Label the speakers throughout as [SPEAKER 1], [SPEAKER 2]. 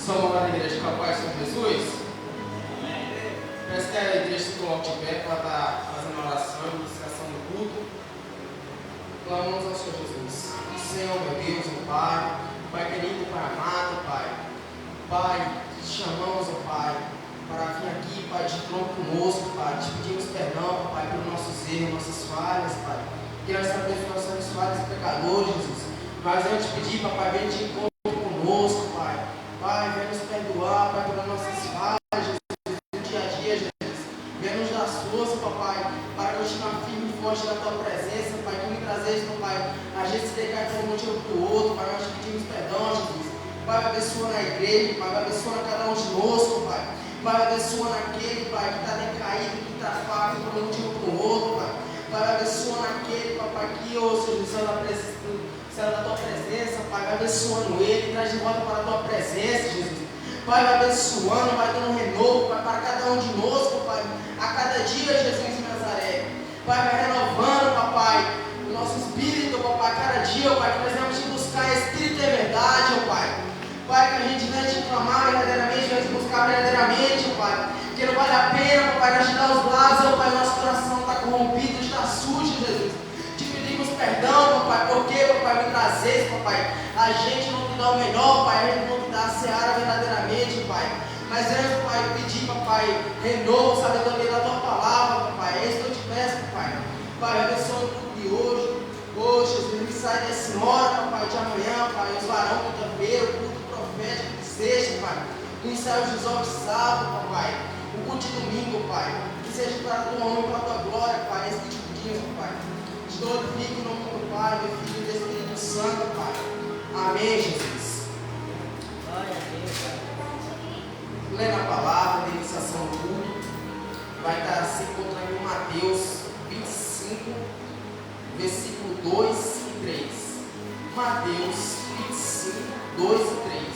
[SPEAKER 1] Somos lá da igreja Capaz de Jesus. Peço que a igreja se coloque de pé para estar fazendo a oração e iniciação do culto. Clamamos ao Senhor Jesus. Senhor, meu Deus, meu Pai, Pai querido, Pai amado, Pai. Pai, te chamamos, ó Pai, para vir aqui, Pai, de encontro conosco, Pai. Te pedimos perdão, Pai, pelos nossos erros, nossas falhas, Pai. Que nós sabemos que nós somos falhos e pecadores, Jesus. Mas eu te pedi, Pai, vem de encontro conosco, Pai. Pai, vem nos perdoar, Pai, pelas nossas falhas, Jesus, no dia a dia, Jesus. Vem nos dar força, Papai, para continuar firme e forte na Tua presença, Pai. Que me trazes, Pai, a gente se decai por um motivo para o outro, Pai. Nós te pedimos perdão, Jesus. Pai, abençoa na igreja, Pai, abençoa cada um de nós, Pai. Pai, abençoa naquele, Pai, que está decaído, que está fraco por um motivo para o outro, Pai. Pai, abençoa naquele, Papai, que, ô Senhor, sai da Tua presença, Pai, vai abençoando ele, traz de volta para a Tua presença, Jesus. Pai, vai abençoando, vai dando um renovo, Pai, para cada um de nós, Pai, a cada dia, Jesus de Nazaré. Pai, vai renovando, Papai, o nosso espírito, Papai, cada dia, Pai, que nós vamos te buscar espírito e verdade, Pai. Pai, que a gente venha te clamar verdadeiramente, venha te buscar verdadeiramente, Pai. Que não vale a pena, Papai, nós te dar os lados, Pai, nosso coração está corrompido, está sujo, Jesus. Te pedimos perdão, Papai, porque, Papai, me trazes, Papai. A gente não te dá o melhor, Pai, a gente não te dá a seara verdadeiramente, Pai. Mas eu, Pai, pedir, Papai, renovo, sabedoria da Tua palavra, Papai. É isso que eu te peço, Papai. Pai, abençoa o culto de hoje. Ô, Jesus, me sai dessa hora, Papai, de amanhã, Pai, os varão, quinta-feira, o culto profético que seja, Pai. O ensaio dos olhos sábado, Papai. O culto de domingo, Pai. Que seja para a Tua honra e para a Tua glória, Pai. Esse que te pedimos, Papai. Te glorifique em nome do Pai, do Filho e do Espírito Santo, Pai. Amém, Jesus.
[SPEAKER 2] Glória a Deus, Pai.
[SPEAKER 1] Lendo a palavra da iniciação do culto, vai estar se encontrando em Mateus 25, versículo 2 e 3. Mateus 25, 2 e 3.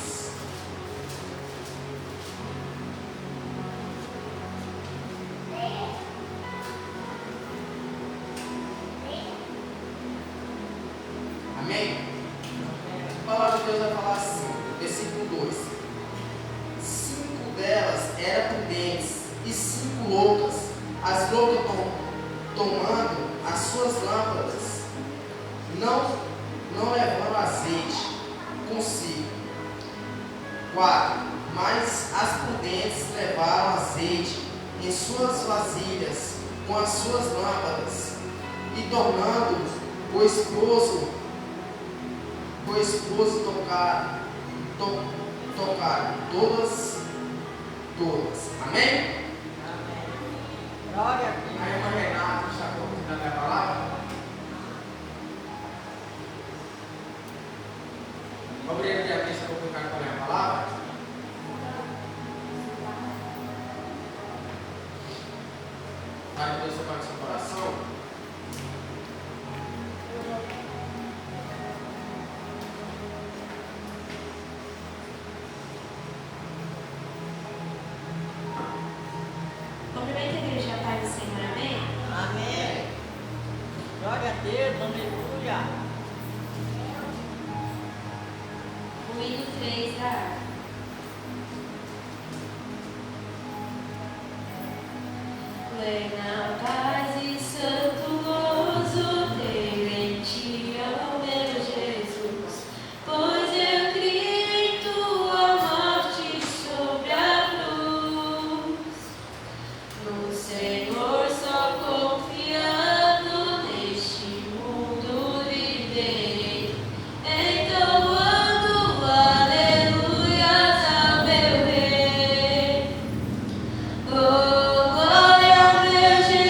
[SPEAKER 1] Amém? A palavra de Deus vai falar assim, versículo 2. 5 delas eram prudentes e 5 loucas. As loucas tomando as suas lâmpadas, não levando azeite consigo. 4. Mas as prudentes levaram azeite em suas vasilhas com as suas lâmpadas, e tornando o esposo tocaram todas. Amém?
[SPEAKER 2] Amém. Glória a Deus.
[SPEAKER 1] A irmã Renata está compartilhando a palavra. Obrigado a Deus por colocar com a minha palavra. Pai, que Deus toque no seu coração.
[SPEAKER 3] Cumprimento a igreja, a paz do Senhor, amém?
[SPEAKER 2] Amém. Glória a Deus, aleluia.
[SPEAKER 3] O hino 3 da harpa. Plena paz e santo gozo ter em ti, ó meu Jesus, pois eu criei em tua morte sobre a cruz. No Senhor só confiando neste mundo viverei, entoando aleluias ao meu Rei. Oh, glória ao meu Jesus.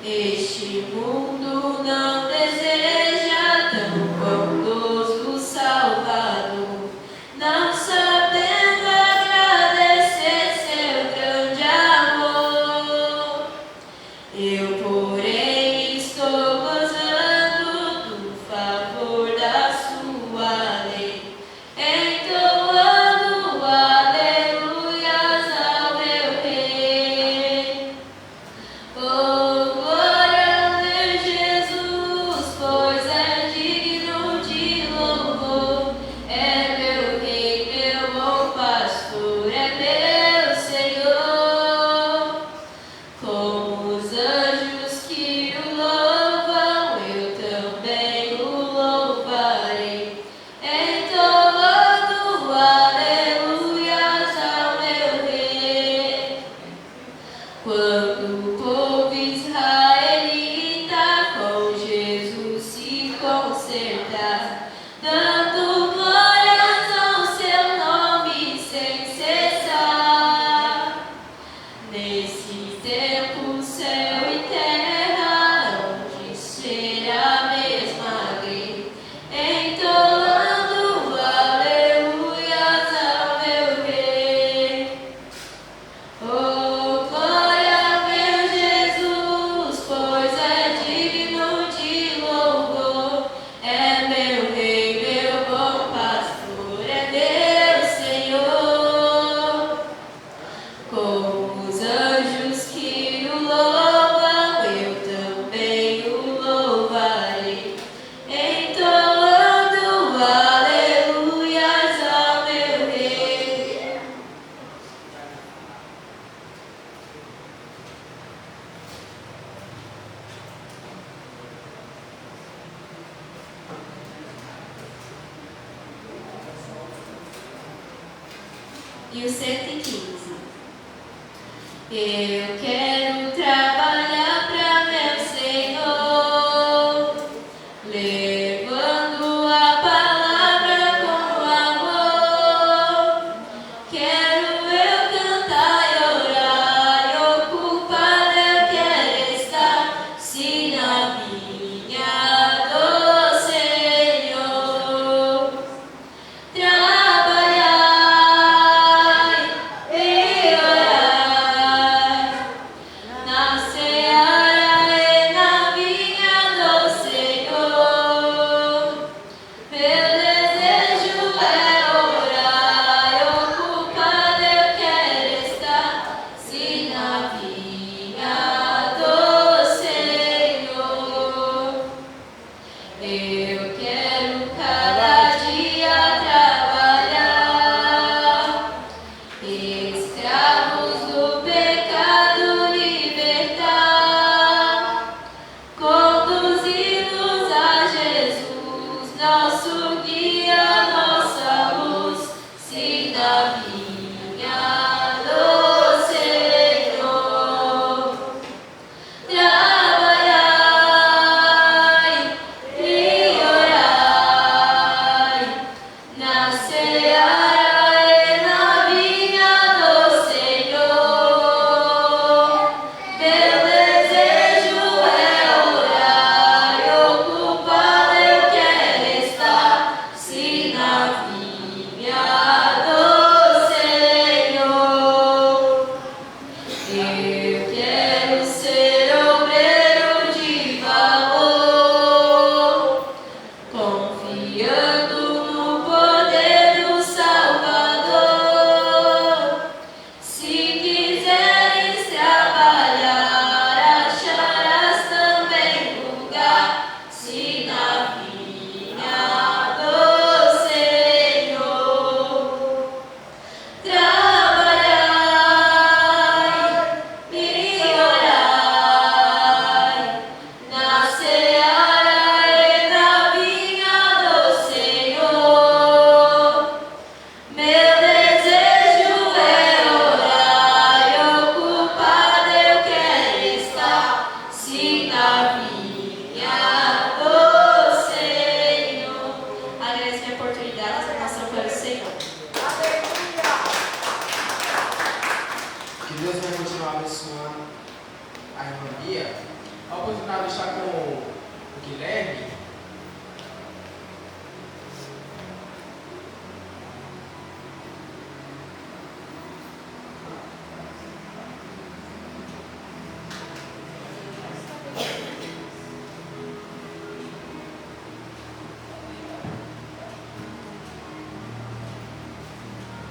[SPEAKER 3] Este mundo não deseja tão bondoso Salvador, não sabendo agradecer seu grande amor. Eu, porém, estou gozando do favor da sua lei, entoando aleluias ao meu Rei. Oh, glória a Deus, Jesus, pois é digno de louvor. É meu Rei, meu bom pastor, é meu Senhor. Como os anjos que o louvam, eu também o louvarei, entoando aleluias ao meu Rei. Quando o povo israelita com Jesus se consertar, dando glórias ao seu nome sem cessar. Nesse tempo, céu e terra hão de ser a mesma grei, entoando aleluias ao meu Rei. Oh, glória a meu Jesus, pois é digno de louvor. É meu Rei, meu bom pastor, é meu Senhor. Como os anjos que o louvam, eu também o louvarei, entoando aleluias ao meu Rei. E o 115. Eu quero trabalhar para meu Senhor, levando a palavra com amor. Quero eu cantar e orar, e ocupado eu quero estar, sim, na vinha do Senhor. Trabalhar e orar,
[SPEAKER 1] a oportunidade de estar com o Guilherme.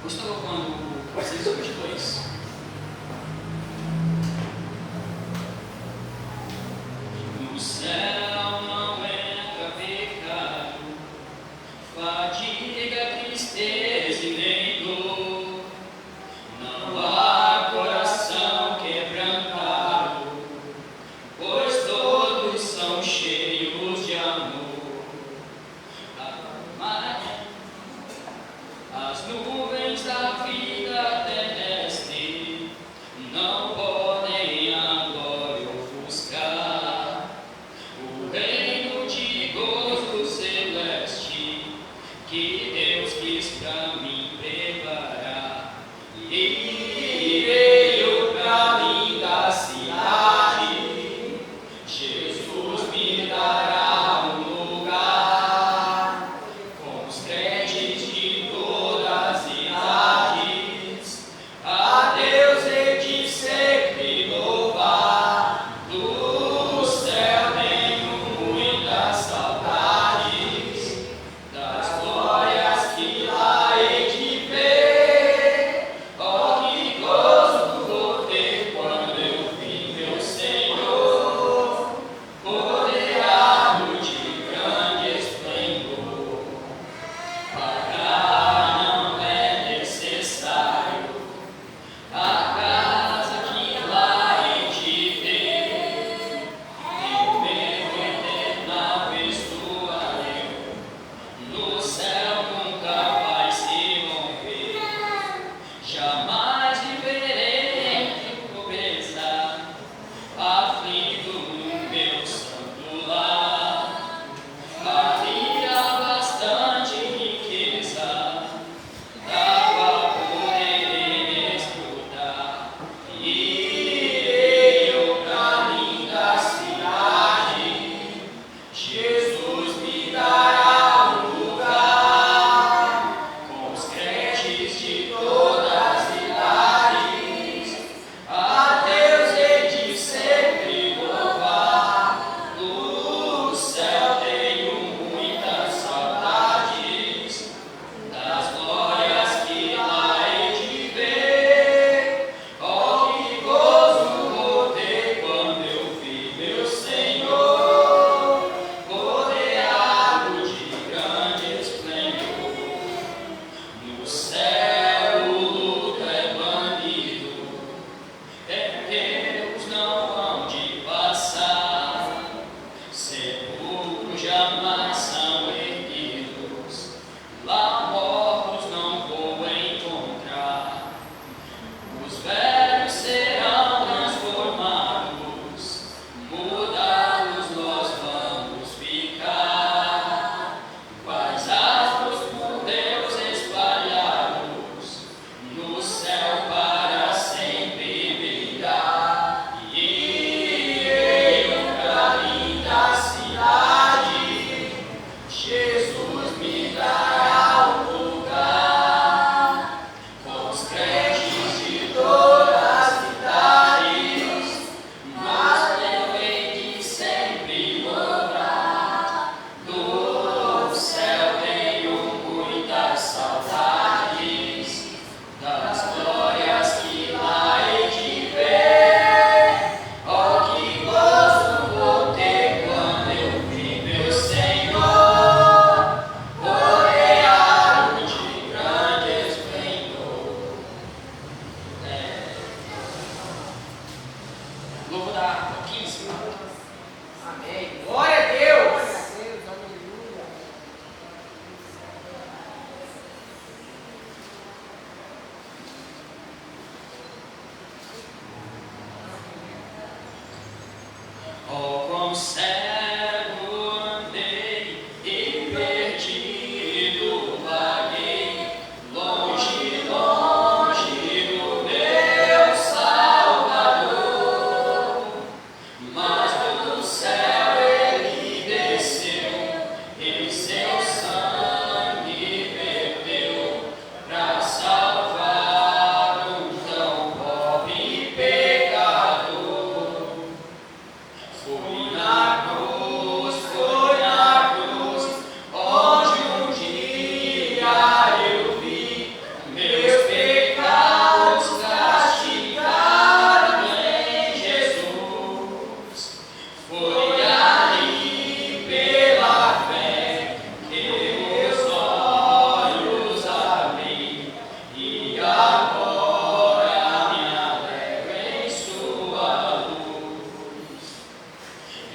[SPEAKER 4] Eu estava falando com vocês hoje dois. No céu não entra pecado, fadiga, tristeza e nem dor. Não há coração quebrantado, pois todos são cheios de amor. As nuvens da vida terrestre não podem agora ofuscar o reino de gozo celeste que Deus quis pra mim preparar. Irei o caminho da cidade, Jesus me dará um lugar com os crentes de todas as idades. A Deus hei de sempre louvar. Do céu tenho muitas saudades das glórias que lá hei de ver. Oh, que gozo vou ter quando eu vi meu Senhor, rodeado de grande esplendor. Pagar não é necessário a casa que lá hei de ter. Em meu eterno estou no céu nunca vai se romper. Jamais viverei em pobreza, aflito no meu santo lar. Havia bastante riqueza, dava poder desfrutar. Irei o caminho da cidade, Jesus me dará um lugar com os crentes de todas as idades. A Deus hei de sempre louvar. Do céu tenho muitas saudades das glórias que lá hei de ver. Oh, que gozo vou ter quando eu vi meu Senhor, rodeado de grande esplendor. No céu o luto é banido, Deus não hão de passar. Sepulcros jamais são erguidos, lá mortos não vou encontrar. Os velhos serão transformados, mudados nós vamos ficar. Quais astros por Deus espalhados, no céu para sempre brilhar. Irei o caminho da cidade, Jesus me dará um lugar com os crentes de todas as idades. Mas eu hei de sempre louvar. Do céu tenho muitas saudades das glórias que lá hei de ver. Oh, que gozo vou ter quando eu vi meu Senhor, rodeado de grande esplendor. Louvo da 15.
[SPEAKER 1] Amém. Glória a Deus.
[SPEAKER 4] Oh, quão cego andei e perdido vaguei, longe, longe do meu Salvador. Mas do Foi ali pela fé que os olhos abri e agora me alegro em sua luz.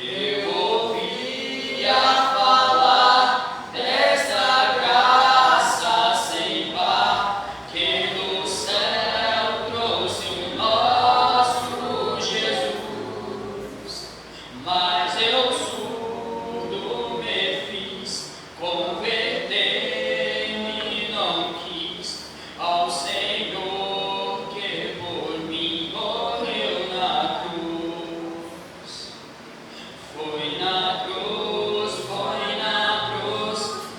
[SPEAKER 4] Eu ouvia falar desta graça sem par que do céu trouxe o nosso Jesus. Mas eu surdo me fiz, converter-me não quis ao Senhor que por mim morreu na cruz. Foi na cruz,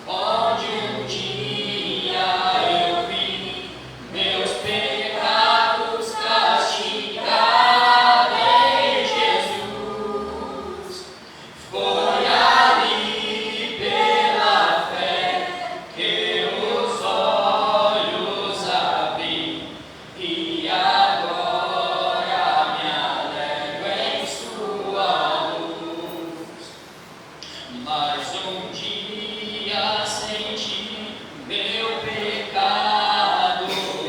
[SPEAKER 4] onde um dia eu vi meus pecados castigados em Jesus. Foi ali pela fé que os olhos abri e agora me alegro em sua luz. Mas um dia senti meu pecado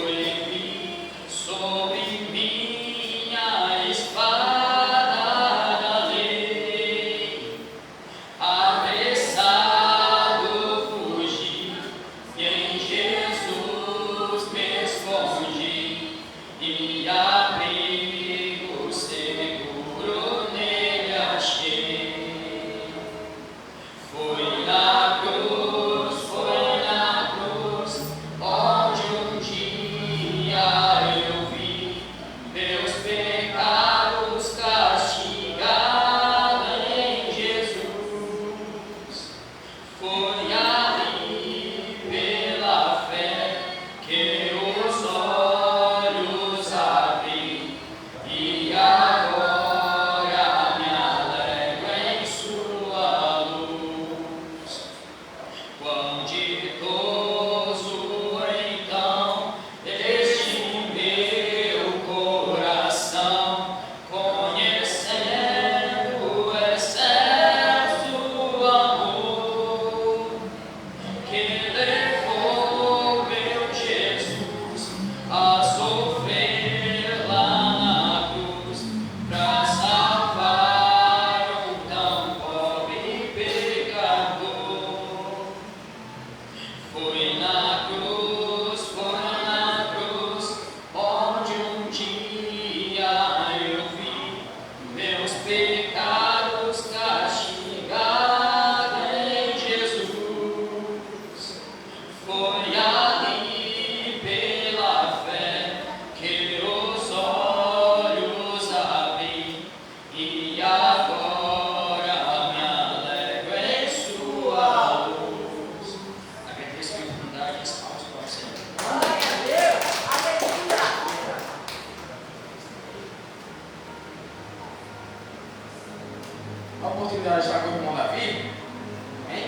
[SPEAKER 4] em mim, sob minha espada da lei. Apressado fugi e em Jesus me escondi e abrigo seguro nele achei. Foi na cruz, onde um dia eu vi meus pecados castigados em Jesus. Foi ali pela fé que os olhos abri e agora me alegro em sua luz. Quão ditoso então este meu coração, conhecendo o excesso amor que levou meu Jesus a sofrer lá na cruz pra salvar um tão pobre pecador. Foi na cruz, onde um dia eu vi meus pecados castigados em Jesus. Foi ali pela fé que os olhos abri e agora me alegro em sua luz. Agradeço a oportunidade e as palmas para o Senhor.
[SPEAKER 2] Glória a Deus. Aleluia.
[SPEAKER 1] A oportunidade de estar com o irmão Davi. Amém?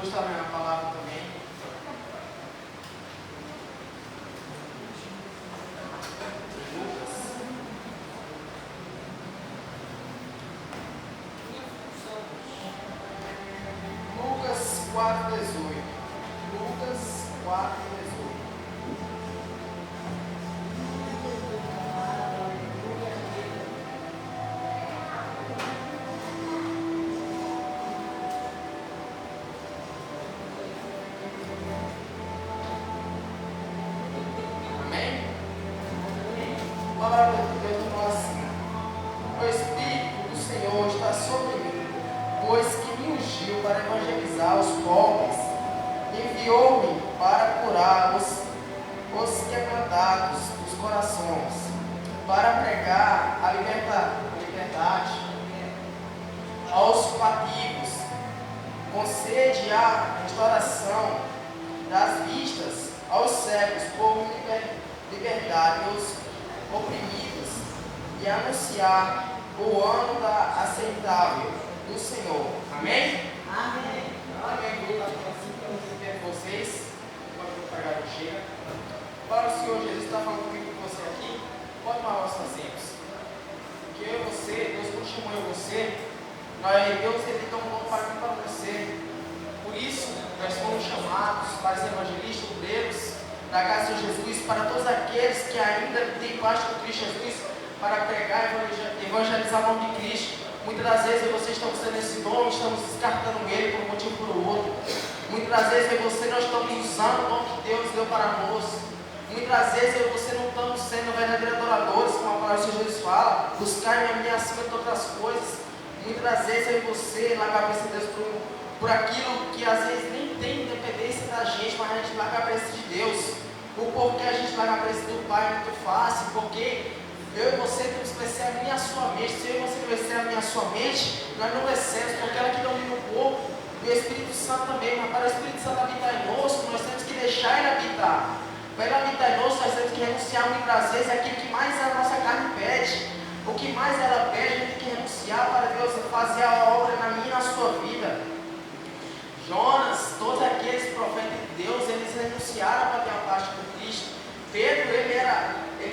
[SPEAKER 1] vou estar lendo a palavra também. Lucas 4:18. Lucas 4:18. Amém? A palavra de Deus fala assim: o Espírito do Senhor está sobre mim, pois que me ungiu para evangelizar os pobres, enviou-me para curar os quebrantados dos corações, para pregar a liberdade aos cativos, concede a restauração das vistas aos cegos, por liberdade aos oprimidos, e anunciar o ano aceitável do Senhor. Amém?
[SPEAKER 2] Amém.
[SPEAKER 1] Amém. Vou estar com vocês, enquanto o pregador chega. Para o Senhor Jesus está falando comigo com você aqui, pode tomar os assentos. Porque eu e você, Deus continua em você, Deus ele dá um bom para mim para você. Por isso, nós fomos chamados para ser evangelistas, obreiros da casa de Jesus, para todos aqueles que ainda têm parte com Cristo Jesus, para pregar e evangelizar o nome de Cristo. Muitas das vezes vocês estão sendo esse dom, estamos descartando ele por um motivo ou por outro. Muitas das vezes você não estamos usando o dom que Deus deu para nós. Muitas das vezes você não estamos sendo verdadeiros adoradores, como a palavra de Jesus fala, buscar a minha acima de todas as coisas. Muitas das vezes você larga a cabeça de Deus por aquilo que às vezes nem tem independência da gente, mas a gente larga a cabeça de Deus. O porquê a gente larga a cabeça do Pai é muito fácil, porque eu e você temos que vencer a minha e a sua mente. Se eu e você vencer a minha e a sua mente, nós não vencemos, porque ela que domina o corpo, e o Espírito Santo também. Mas para o Espírito Santo habitar em nós, nós temos que deixar ele habitar. Para ele habitar em nós, nós temos que renunciar muitas vezes aquilo que mais a nossa carne pede. O que mais ela pede, a gente tem que renunciar para Deus fazer a obra na minha e na sua vida. Jonas, todos aqueles profetas de Deus, eles renunciaram para ter a parte com Cristo. Pedro, ele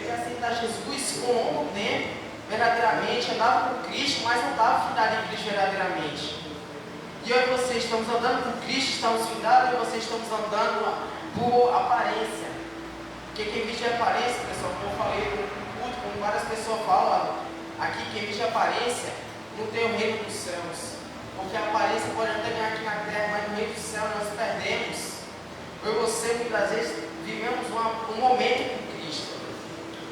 [SPEAKER 1] quer aceitar Jesus com um longo tempo, verdadeiramente, andava com Cristo, mas não estava findado em Cristo verdadeiramente. E eu e você estamos andando com Cristo, estamos findados, e eu e você estamos andando por aparência. Porque quem vive de aparência, pessoal, como eu falei no culto, como várias pessoas falam aqui, quem vive de aparência não tem o reino dos céus. Porque a aparência pode até ganhar aqui na terra, mas no reino do céu nós perdemos. Eu e você, muitas vezes, vivemos um momento com Cristo.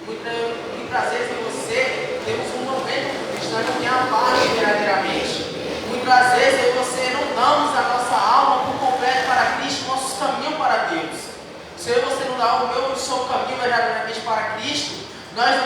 [SPEAKER 1] Muitas vezes eu e você temos um momento com Cristo, nós não temos a parte verdadeiramente. Muitas vezes eu e você não damos a nossa alma por completo para Cristo, nossos caminhos para Deus. Se eu e você não dá o meu e o seu caminho verdadeiramente para Cristo, nós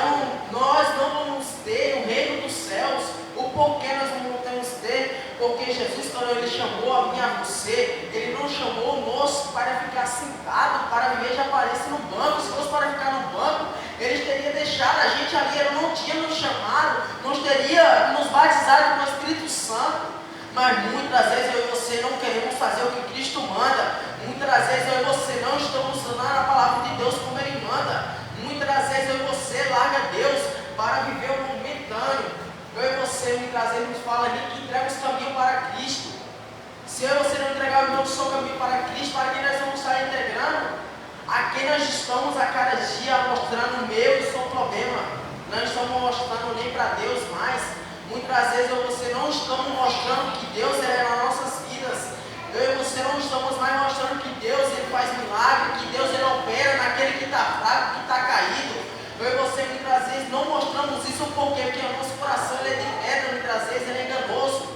[SPEAKER 1] não vamos ter o reino dos céus. O porquê nós não vamos ter? Porque Jesus, quando ele chamou a mim e a você, ele não chamou nós para ficar sentado, para viver de aparência no banco. Se fosse para ficar no banco, ele teria deixado a gente ali, ele não tinha nos chamado, não teria nos batizado com o Espírito Santo. Mas muitas vezes eu e você não queremos fazer o que Cristo manda. Muitas vezes eu e você não estamos usando a palavra de Deus como ele manda. Muitas vezes eu e você larga Deus para viver o momentâneo. Eu e você muitas vezes nos fala ali que entrega o caminho para Cristo. Se eu e você não entregar o nosso caminho para Cristo, para quem nós vamos estar entregando? A quem nós estamos a cada dia mostrando o meu e o seu problema. Não estamos mostrando nem para Deus mais. Muitas vezes eu e você não estamos mostrando que Deus é nas nossas vidas. Eu e você não estamos mais mostrando que Deus ele faz milagre, que Deus ele opera naquele que está fraco, que está caído. Eu e você muitas vezes não mostramos isso porque o nosso coração ele é de pedra, muitas vezes ele é enganoso.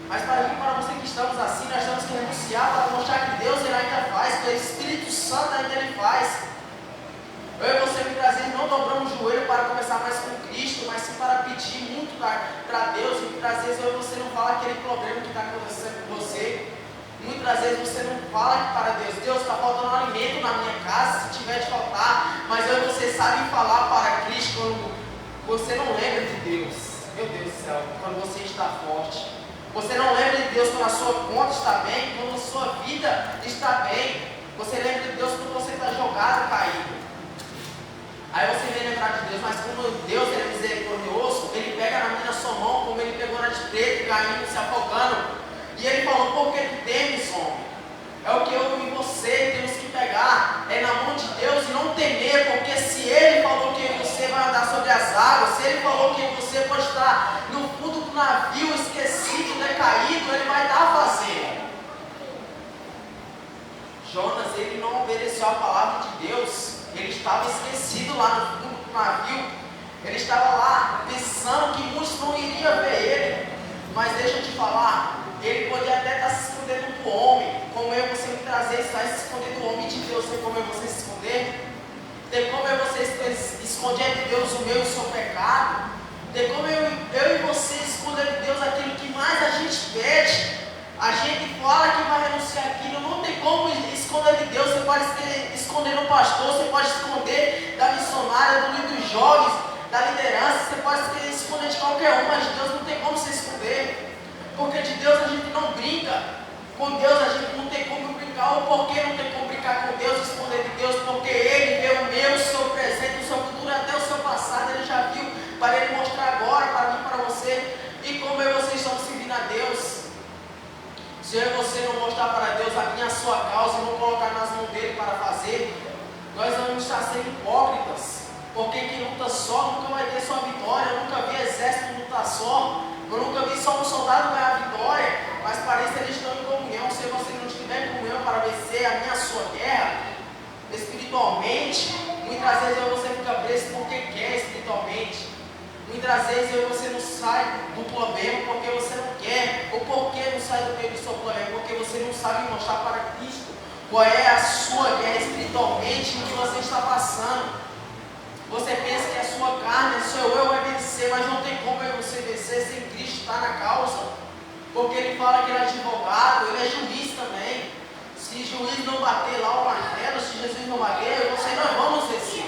[SPEAKER 1] Mas para mim, para você que estamos assim, nós temos que renunciar para mostrar que Deus ele ainda faz, que o Espírito Santo ainda ele faz. Eu e você muitas vezes não dobramos o joelho para conversar mais com Cristo, mas sim para pedir muito para Deus. E muitas vezes eu e você não fala aquele problema que está acontecendo com você. Muitas vezes você não fala para Deus, Deus está faltando alimento na minha casa, se tiver de faltar, mas eu e você sabe falar para Cristo quando você não lembra de Deus. Meu Deus do céu, quando você está forte. Você não lembra de Deus quando a sua conta está bem, quando a sua vida está bem. Você lembra de Deus quando você está jogado, caído. Aí você vem lembrar de Deus, mas como Deus ele é misericordioso, ele pega na minha na sua mão, como ele pegou na de Pedro, caindo, se afogando. E ele falou, por que tu temes, homem? É o que eu e você temos que pegar, é na mão de Deus e não temer, porque se ele falou que você vai andar sobre as águas, se ele falou que você pode estar no fundo do navio, esquecido, decaído, ele vai estar fazendo. Jonas, ele não obedeceu a palavra de Deus, ele estava esquecido lá no fundo do navio, ele estava lá pensando que muitos não iriam ver ele, mas deixa eu te falar, ele podia até estar se escondendo do homem, como eu você me trazer, está se esconder do homem de Deus, tem como eu você se esconder? Tem como eu você esconder de Deus o meu e o seu pecado? Tem como eu e você esconder de Deus aquilo que mais a gente pede? A gente fala que vai renunciar aquilo, não tem como esconder de Deus. Você pode esconder no pastor, você pode esconder da missionária, do líder dos jovens, da liderança, você pode esconder de qualquer um, mas de Deus não tem como se esconder, porque de Deus a gente não brinca, com Deus a gente não tem como brincar. Ou por que não tem como brincar com Deus, esconder de Deus? Porque Ele vê o meu, o seu presente, o seu futuro, até o seu passado, Ele já viu, para Ele mostrar agora, para mim, para você, e como eu e você estamos servindo a Deus. Se eu e você não mostrar para Deus a minha, a sua causa, e não colocar nas mãos dele para fazer, nós vamos estar sendo hipócritas, porque quem luta só nunca vai ter sua vitória. Eu nunca vi exército lutar só, eu nunca vi só um soldado ganhar a vitória, mas parece que eles estão em comunhão. Se você não estiver em comunhão para vencer a minha, a sua guerra, espiritualmente, muitas vezes eu e você fica preso porque quer espiritualmente. Muitas vezes eu e você não sai do problema porque você não quer. Ou porque não sai do meio do seu problema? Porque você não sabe mostrar para Cristo qual é a sua guerra espiritualmente, o que você está passando. Você pensa que a sua carne, o seu eu vai vencer, mas não tem como eu e você vencer sem Cristo estar na causa. Porque ele fala que ele é advogado, ele é juiz também. Se juiz não bater lá o martelo, se Jesus não bater, eu e você não vamos vencer.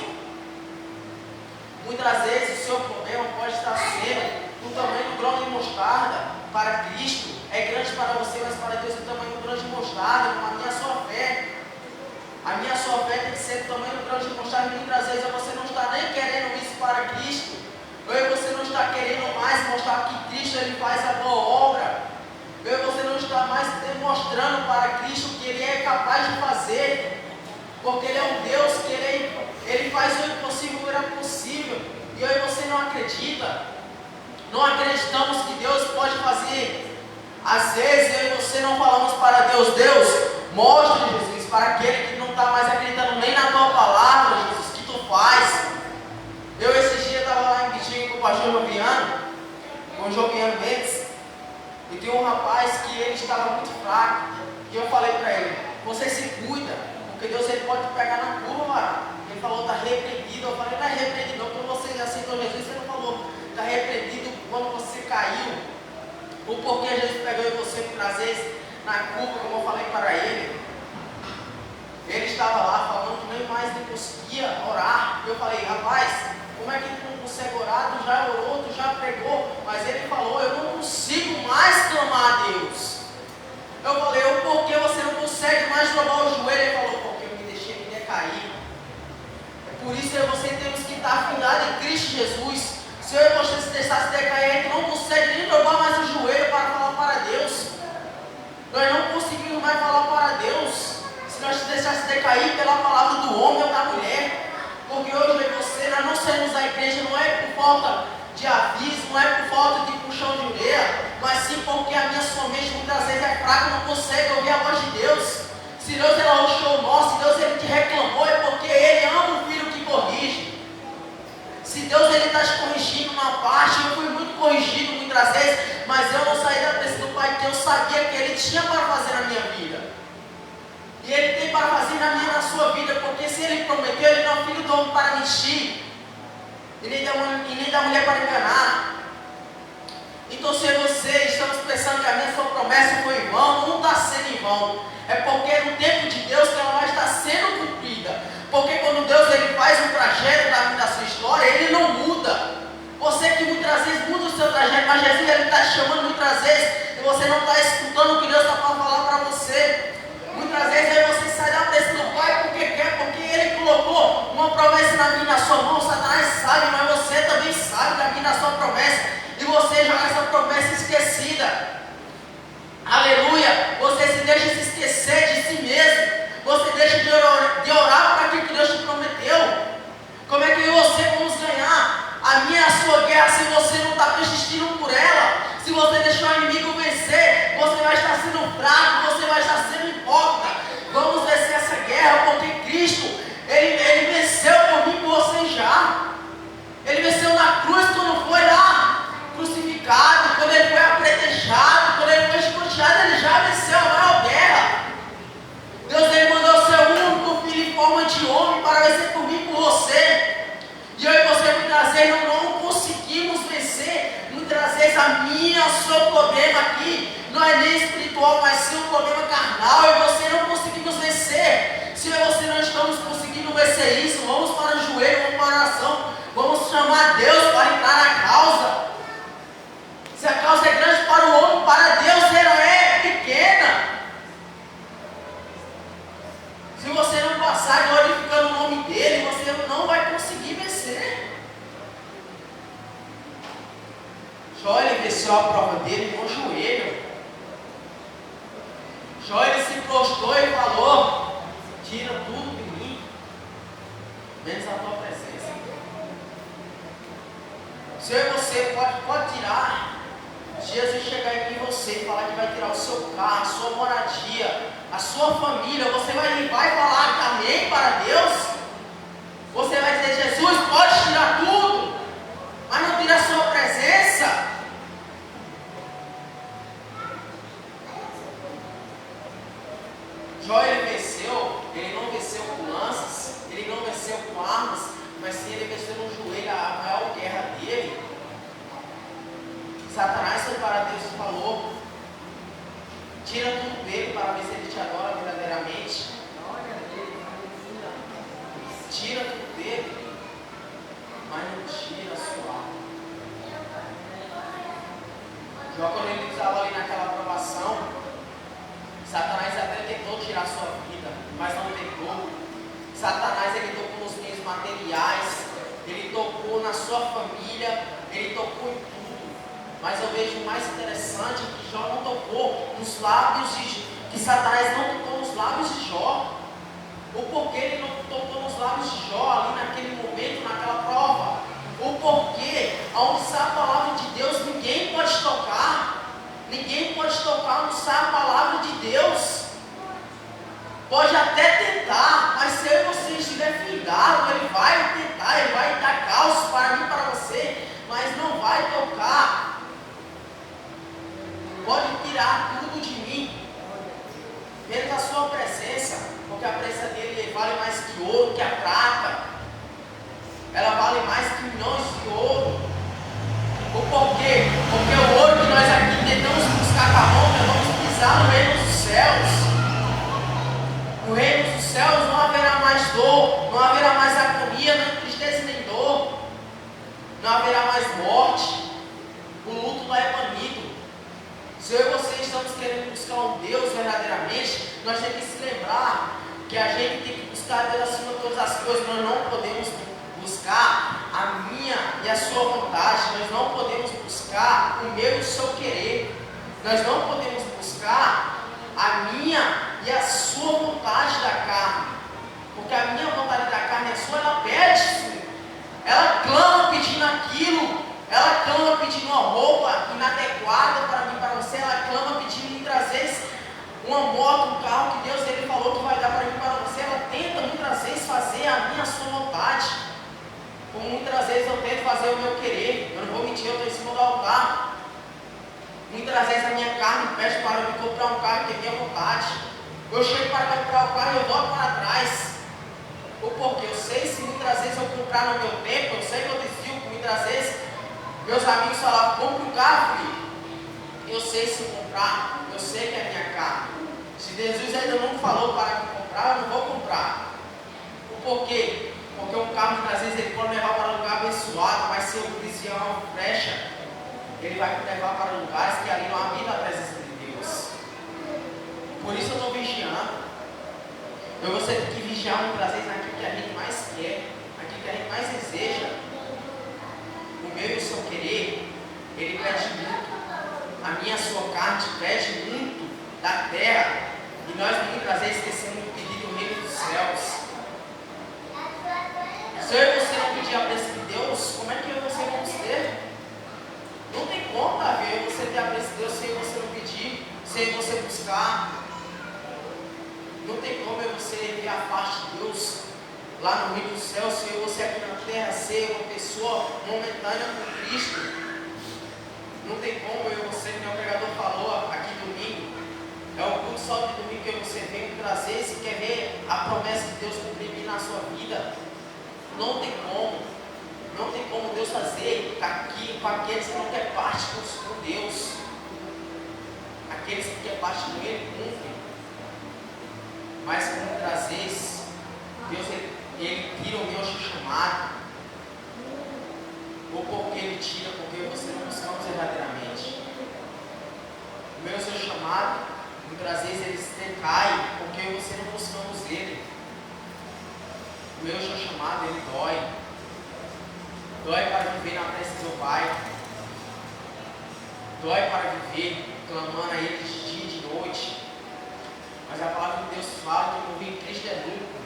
[SPEAKER 1] Muitas vezes o seu problema pode estar sendo do tamanho do grão de mostarda. Para Cristo é grande para você, mas para Deus é o tamanho do grão de mostarda, como a minha, a sua fé. A minha, a sua fé tem que ser do tamanho do grão de mostarda. E muitas vezes você não está nem querendo isso para Cristo. Ou você não está querendo mais mostrar que Cristo ele faz a boa obra. Ou você não está mais demonstrando para Cristo que Ele é capaz de fazer. Porque Ele é um Deus que Ele faz o impossível virar possível. E eu e você não acredita. Não acreditamos que Deus pode fazer. Às vezes eu e você não falamos para Deus, Deus, mostra Jesus para aquele que não está mais acreditando nem na tua palavra, Jesus, que tu faz. Eu esses dias estava lá em Bitinho com o pastor Joviano, com o Joviano Mendes, e tem um rapaz que ele estava muito fraco, e eu falei para ele, você se cuida, porque Deus ele pode te pegar na curva. Ele falou, está repreendido. Eu falei, não é repreendido não, quando você aceitou Jesus, você não falou, está repreendido quando você caiu, o porquê Jesus pegou em você muitas vezes na curva, como eu falei para ele. Ele estava lá falando que nem mais nem conseguia orar. Eu falei, rapaz, como é que tu não consegue orar? Tu já orou, tu já pregou, mas ele falou, eu não consigo mais clamar a Deus. Eu falei, por que você não consegue mais dobrar o joelho? Ele falou, porque eu me deixei me decair. É por isso que você temos que estar afundado em Cristo Jesus. Se eu e você se deixar se decair, a gente não consegue nem dobrar mais o joelho para falar para Deus. Nós não conseguimos mais falar para Deus se nós se deixarmos decair pela palavra do homem ou da mulher. Porque hoje eu e você, nós não saímos da igreja, não é por falta de aviso, não é por falta de puxão de orelha, mas sim porque a minha sua mente muitas vezes é fraca, não consegue ouvir a voz de Deus. Se Deus ele arrochou o nosso, se Deus ele te reclamou, é porque Ele ama o filho que corrige. Se Deus ele está te corrigindo uma parte, eu fui muito corrigido muitas vezes, mas eu não saí da presença do Pai, porque eu sabia que Ele tinha para fazer na minha vida. E Ele tem para fazer na minha, na sua vida, porque se Ele prometeu, Ele não é filho do homem para mentir, e nem da mulher para enganar. Então se você estamos pensando que a minha sua promessa foi em vão, não está sendo em vão. É porque no tempo de Deus que ela vai estar sendo cumprida. Porque quando Deus ele faz um trajeto da sua história, Ele não muda. Você que muitas vezes muda o seu trajeto, mas Jesus ele está te chamando muitas vezes e você não está escutando o que Deus está para falar para você. Muitas vezes aí você sai da presença do Pai porque quer, porque Ele colocou uma promessa na minha e na sua mão. Satanás sabe, mas você também sabe da minha e da sua promessa, e você joga essa promessa esquecida. Aleluia! Você se deixa se esquecer de si mesmo. Você deixa de orar para aquilo que Deus te prometeu. Como é que eu e você vamos ganhar a minha e a sua guerra se você não está persistindo por ela? Se você deixar o inimigo vencer, você vai estar sendo fraco, você vai estar sendo hipócrita. Vamos vencer essa guerra, porque Cristo, Ele venceu por mim e por você já. Ele venceu na cruz quando foi lá crucificado, quando Ele foi apredejado, quando Ele foi escrutiado, Ele já venceu a maior guerra. Deus, Ele mandou o seu único filho em forma de homem para vencer por mim e por você. E eu e você, muitas vezes, não conseguimos vencer. Muitas vezes a minha, o seu problema aqui não é nem espiritual, mas sim um problema carnal. Eu e você não conseguimos vencer. Se eu e você não estamos conseguindo vencer isso, vamos para o joelho, vamos para a oração. Vamos chamar Deus para entrar na causa. Se a causa é grande para o homem, para Deus ela é pequena. Se você não passar glorificando o nome dele, você não vai conseguir vencer. Jó, ele venceu a prova dele com o joelho. Jó, ele se prostrou e falou: tira tudo de mim, menos a tua presença. Se eu e você pode tirar, Jesus chegar aqui em você e falar que vai tirar o seu carro, a sua moradia, a sua família, você vai falar amém para Deus? Você vai dizer: Jesus, pode tirar tudo, mas não tira a sua presença. Jó, ele venceu, ele não venceu com lanças, ele não venceu com armas, mas sim ele venceu no joelho a maior guerra dele. Satanás foi para Deus e falou: tira tudo dele para ver se ele te adora verdadeiramente. Tira tudo dele, mas não tira a sua alma. Jó, quando ele estava ali naquela aprovação, Satanás até tentou tirar a sua vida, mas não tentou. Satanás, ele tocou nos bens materiais, ele tocou na sua família, ele tocou em tudo. Mas eu vejo mais interessante que Jó não tocou nos lábios que Satanás não tocou nos lábios de Jó. O porquê ele não tocou nos lábios de Jó ali naquele momento, naquela prova? O porquê, onde está a palavra de Deus, ninguém pode tocar. Ninguém pode tocar onde está a palavra de Deus. Pode até tentar, mas se eu e você estiver findado, ele vai tentar, ele vai dar caos para mim e para você, mas não vai tocar. Pode tirar tudo de mim, menos a sua presença, porque a presença dele vale mais que ouro, que a prata. Ela vale mais que milhões de ouro. O porquê? Porque o ouro que nós aqui tentamos buscar com a mão, nós vamos pisar no reino dos céus. No reino dos céus não haverá mais dor, não haverá mais agonia, nem tristeza nem dor, não haverá mais morte. O luto lá é banido. Se eu e você estamos querendo buscar um Deus verdadeiramente, nós temos que se lembrar que a gente tem que buscar Deus acima de todas as coisas. Nós não podemos buscar a minha e a sua vontade, nós não podemos buscar o meu e o seu querer, nós não podemos buscar a minha e a sua vontade da carne, porque a minha vontade da carne e a sua, ela pede, ela clama pedindo aquilo, ela clama pedindo uma roupa inadequada para mim, para você, ela clama pedindo muitas vezes uma moto, um carro que Deus ele falou que vai dar para mim, para você, ela tenta muitas vezes fazer a minha, a sua vontade, como muitas vezes eu tento fazer o meu querer. Eu não vou mentir, eu estou em cima do altar. Muitas vezes a minha carne pede para eu comprar um carro que é minha vontade. Eu chego para comprar o carro e eu volto para trás. O porquê? Eu sei se muitas vezes eu comprar no meu tempo, eu sei que eu desvio, muitas vezes meus amigos falavam: compre um carro, filho. Eu sei se comprar, eu sei que é minha carne. Se Jesus ainda não falou para me comprar, eu não vou comprar. O porquê? Porque um carro muitas vezes ele pode levar para um lugar abençoado, mas se eu desviar uma flecha, Ele vai me levar para lugares que ali não habita a presença de Deus. Por isso eu estou vigiando. Eu vou ter que vigiar muitas vezes naquilo que a gente mais quer, naquilo que a gente mais deseja. O meu e o seu querer, ele pede muito. A minha e a sua carne pede muito da terra. E nós muitas vezes esquecemos de pedir do reino dos céus. Se eu e você não pedir a presença de Deus, como é que eu e você vamos ter? Não tem como, Davi, eu e você ter a presença de Deus sem você não pedir, sem você buscar. Não tem como eu e você ver a parte de Deus lá no reino dos céus, se eu e você aqui na terra ser uma pessoa momentânea com Cristo. Não tem como eu e você, como o pregador falou aqui domingo, é o culto só de domingo que você vem trazer, se quer ver a promessa de Deus cumprir na sua vida. Não tem como Deus fazer aqui com aqueles que não querem parte com Deus. Aqueles que querem parte com Ele, cumprem. Mas muitas vezes, Deus ele tira o meu chamado. Ou porque Ele tira, porque você não buscamos verdadeiramente. O meu e o seu chamado, muitas vezes ele decai, porque você não buscamos Ele. O meu e o seu chamado, ele dói. Dói para viver na presença do Pai. Dói para viver clamando a Ele de dia e de noite. Mas a palavra de Deus fala que morrer em Cristo é lucro.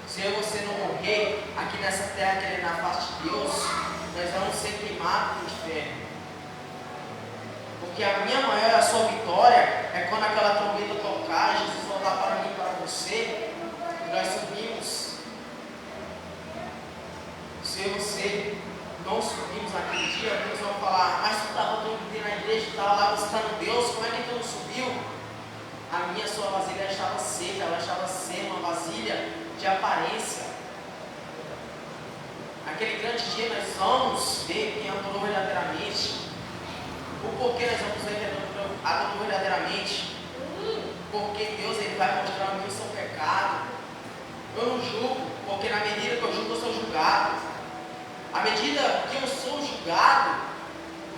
[SPEAKER 1] Se eu e você não morrer aqui nessa terra querendo a face de Deus, nós vamos ser queimados no inferno. Porque a minha maior e a sua vitória é quando aquela trombeta tocar, Jesus voltar para mim e para você, e nós subimos. Se eu e você não subimos naquele dia, muitos vão falar, mas tu estava todo dia na igreja, tu estava lá buscando Deus, como é que tu não subiu? A minha sua vasilha estava seca, ela estava sem uma vasilha de aparência. Aquele grande dia nós vamos ver quem adorou verdadeiramente. O porquê nós vamos ver quem adorou verdadeiramente? Porque Deus ele vai mostrar o meu seu pecado. Eu não julgo, porque na medida que eu julgo eu sou julgado. À medida que eu sou julgado,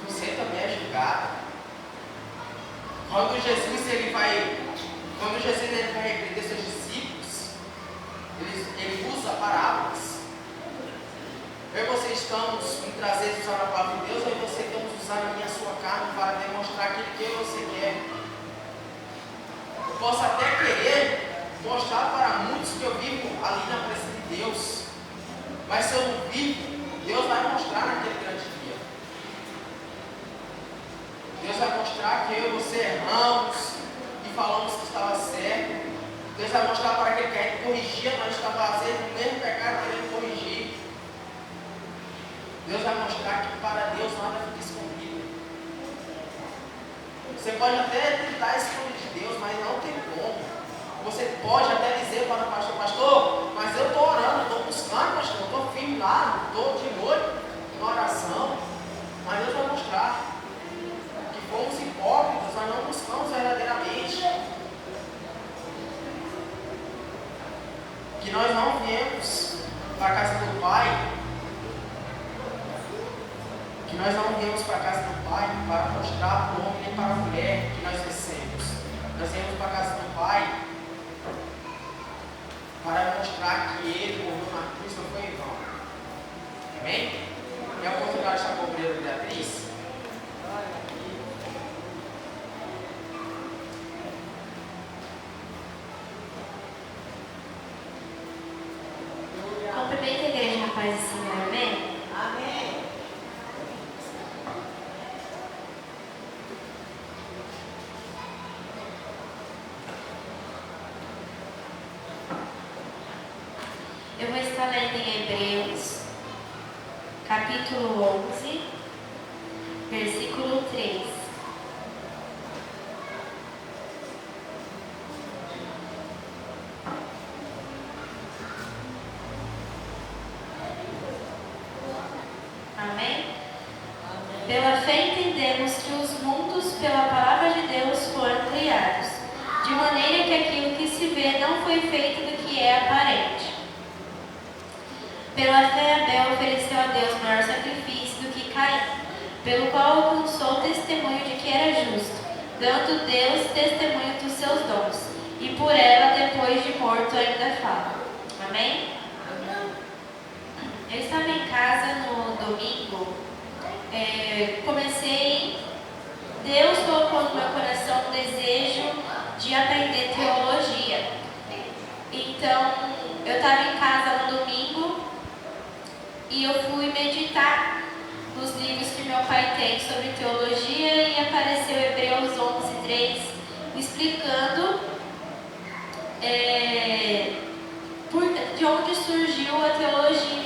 [SPEAKER 1] você também é julgado. Quando Jesus ele vai repreender seus discípulos, ele usa parábolas. Eu e você estamos muitas vezes usando a palavra de Deus, ou você estamos usando a minha sua carne para demonstrar aquilo que você quer. Eu posso até querer mostrar para muitos que eu vivo ali na presença de Deus, mas se eu não vivo, Deus vai mostrar naquele grande dia. Deus vai mostrar que eu e você erramos e falamos que estava certo. Deus vai mostrar para aquele que a gente corrigia, nós estamos fazendo o mesmo pecado querendo corrigir. Deus vai mostrar que para Deus nada fica escondido. Você pode até tentar esconder de Deus, mas não tem como. Você pode até dizer para o pastor, pastor, mas eu estou orando, estou buscando, pastor, estou firme lá, estou de noite em oração. Mas Deus vai mostrar que fomos hipócritas, nós não buscamos verdadeiramente. Que nós não viemos para a casa do Pai. Que nós não viemos para a casa do Pai para mostrar para o homem nem para a mulher que nós vencemos. Nós viemos para a casa do Pai para mostrar que Ele morreu na cruz, não foi em vão. Amém? Tem a oportunidade de estar com o obreiro Beatriz?
[SPEAKER 3] Cumprimento a igreja na paz do Senhor, amém?
[SPEAKER 2] Amém.
[SPEAKER 3] Eu vou estar lendo em Hebreus, capítulo 11, versículo 3. Amém? Pela fé entendemos que os mundos pela palavra de Deus foram criados, de maneira que aquilo que se vê não foi feito do que é aparente. Pela fé Abel ofereceu a Deus maior sacrifício do que Caim, pelo qual alcançou o testemunho de que era justo, dando Deus testemunho dos seus dons, e por ela, depois de morto, ainda fala. Amém? Eu estava em casa no domingo, Deus colocou no meu coração um desejo de aprender teologia. Então, eu estava em casa no domingo e eu fui meditar nos livros que meu pai tem sobre teologia e apareceu Hebreus 11:3 explicando de onde surgiu a teologia.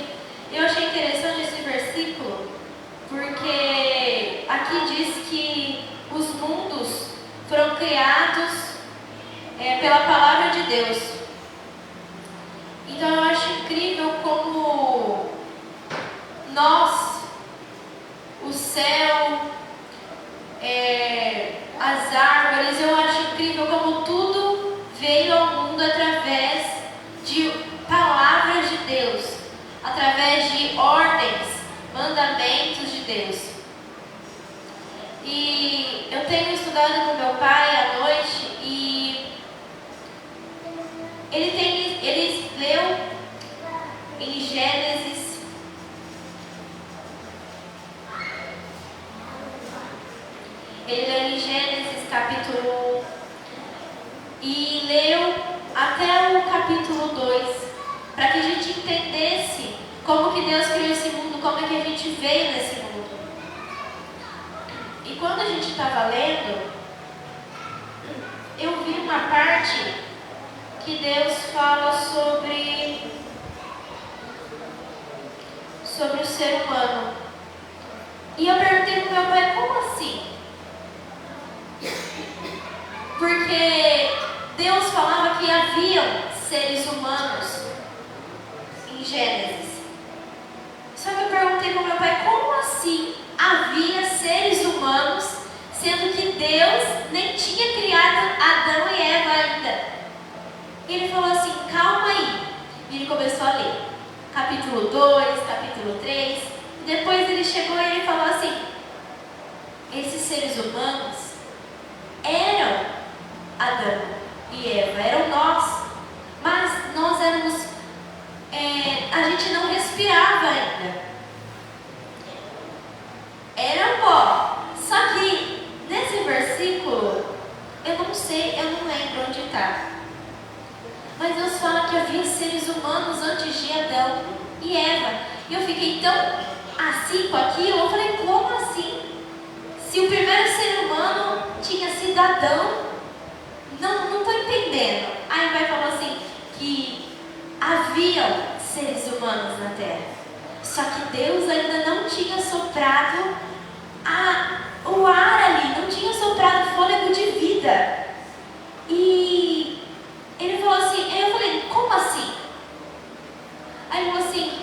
[SPEAKER 3] Eu achei interessante esse versículo porque aqui diz que os mundos foram criados pela palavra de Deus. Então eu acho incrível como nós, o céu, as árvores, eu acho incrível como tudo veio ao mundo através de palavras de Deus, através de ordens, mandamentos de Deus. E eu tenho estudado com meu pai à noite e ele leu em Gênesis, capítulo 1 e leu até o capítulo 2 para que a gente entendesse como que Deus criou esse mundo, como é que a gente veio nesse mundo. E quando a gente estava lendo, eu vi uma parte que Deus fala sobre o ser humano. E eu perguntei para meu pai, como assim? Porque Deus falava que haviam seres humanos em Gênesis. Só que eu perguntei para meu pai, como assim havia seres humanos, sendo que Deus nem tinha criado Adão e Eva ainda? E ele falou assim, calma aí. E ele começou a ler capítulo 2, capítulo 3. Depois ele chegou e ele falou assim, esses seres humanos eram Adão e Eva, eram nós, mas nós éramos, a gente não respirava ainda, era pó. Só que nesse versículo, eu não sei, eu não lembro onde está, mas Deus fala que havia seres humanos antes de Adão e Eva, e eu fiquei tão assim com aquilo, eu falei, como assim? Se o primeiro ser humano tinha sido Adão, não estou entendendo. Aí vai falar assim, que haviam seres humanos na Terra, só que Deus ainda não tinha soprado o ar ali, não tinha soprado fôlego de vida. E ele falou assim, eu falei, como assim? Aí ele falou assim,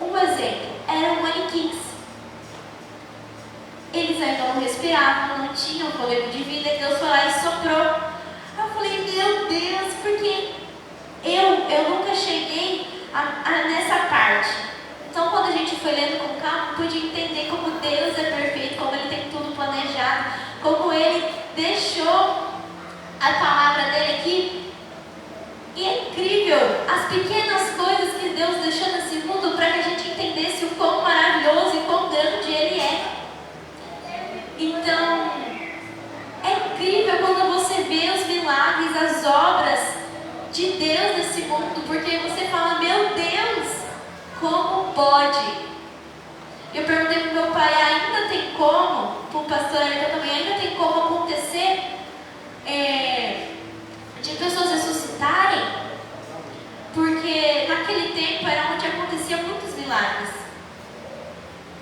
[SPEAKER 3] um exemplo, eram manequins. Eles ainda não respiravam, não tinham fôlego de vida, e Deus foi lá e soprou. Eu falei, meu Deus, porque eu nunca cheguei nessa parte. Então, quando a gente foi lendo com calma, pude entender como Deus é perfeito, como Ele tem tudo planejado, como Ele deixou a palavra dele aqui. E é incrível as pequenas coisas que Deus deixou nesse mundo para que a gente entendesse o quão maravilhoso e quão grande Ele é. Então, é incrível quando você vê os milagres, as obras de Deus nesse mundo, porque você fala, meu Deus, como pode? Eu perguntei para o meu pai, ainda tem como, para o pastor Ayrton também, ainda tem como acontecer de pessoas ressuscitarem? Porque naquele tempo era onde aconteciam muitos milagres.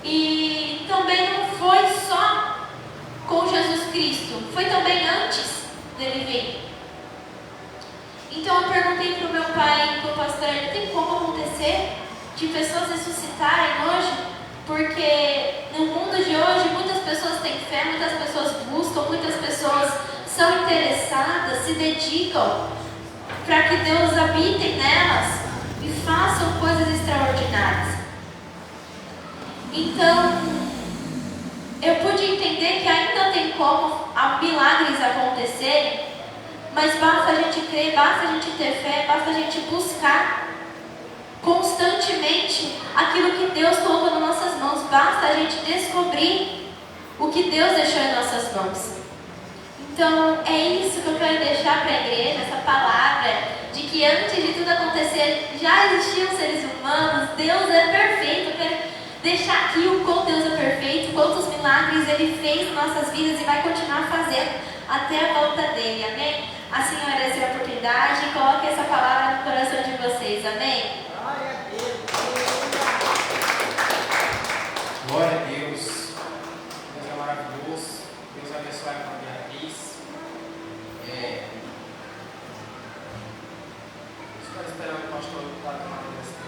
[SPEAKER 3] E também não foi só com Jesus Cristo, foi também antes dele vir. Então eu perguntei para o meu pai e para o pastor, tem como acontecer de pessoas ressuscitarem hoje? Porque no mundo de hoje muitas pessoas têm fé, muitas pessoas buscam, muitas pessoas são interessadas, se dedicam para que Deus habite nelas e façam coisas extraordinárias. Então, eu pude entender que ainda tem como milagres acontecerem, mas basta a gente crer, basta a gente ter fé, basta a gente buscar constantemente aquilo que Deus colocou nas nossas mãos, basta a gente descobrir o que Deus deixou em nossas mãos. Então é isso que eu quero deixar para a igreja, essa palavra de que antes de tudo acontecer já existiam seres humanos, Deus é perfeito. Eu quero deixar aqui o quão Deus é perfeito, quantos milagres Ele fez em nossas vidas e vai continuar fazendo até a volta dele, amém? Assim eu agradeço a oportunidade e coloque essa palavra no coração de vocês, amém?
[SPEAKER 1] Glória a Deus. Deus é maravilhoso. Deus abençoe a família Cris. Estou esperando o pastor para tomar a direção.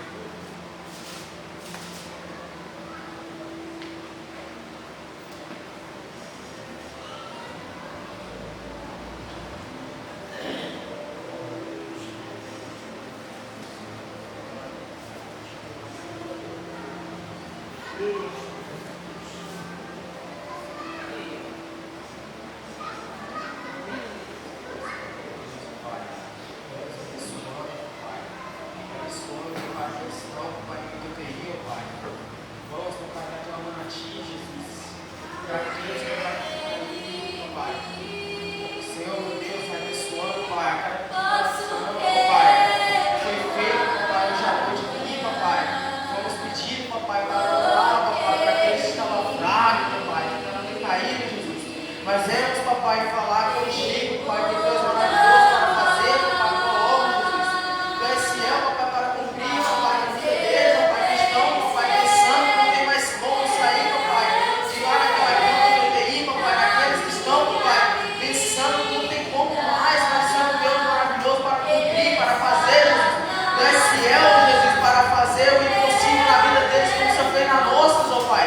[SPEAKER 1] Mas éramos, papai, falar contigo, Pai, que Deus é maravilhoso para fazer, papai, tua obra, Jesus. Tu és fiel, papai, para cumprir, papai, na vida deles, papai, que estão, papai, pensando que não tem mais como sair, papai. De lá naquela grupo do UTI, papai, naqueles que estão, papai, pensando que não tem como mais, mas ser um Deus maravilhoso para cumprir, para fazer, Jesus. Tu és fiel, Jesus, para fazer o impossível na vida deles, como você fez na nossa, ó Pai.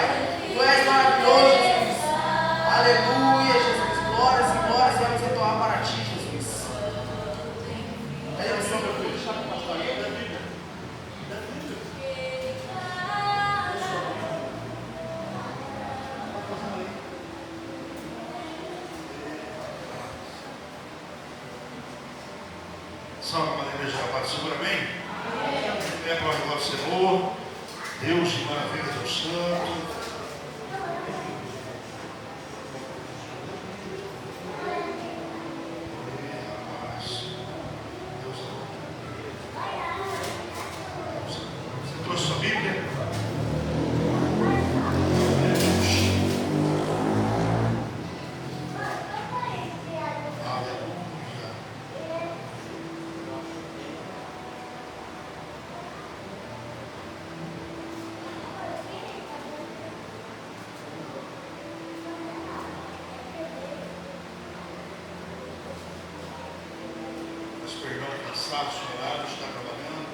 [SPEAKER 1] Tu és maravilhoso, Jesus. Aleluia, Jesus. Glórias e glórias vamos entoar para ti, Jesus. Aí eu sou meu filho, deixa eu pastor ali da Bíblia.
[SPEAKER 5] Salve a igreja da paz, segura bem? É glória ao Senhor, Deus de maravilha, Deus santo. Você trouxe sua Bíblia? Perdão, cansado, chorado, está trabalhando.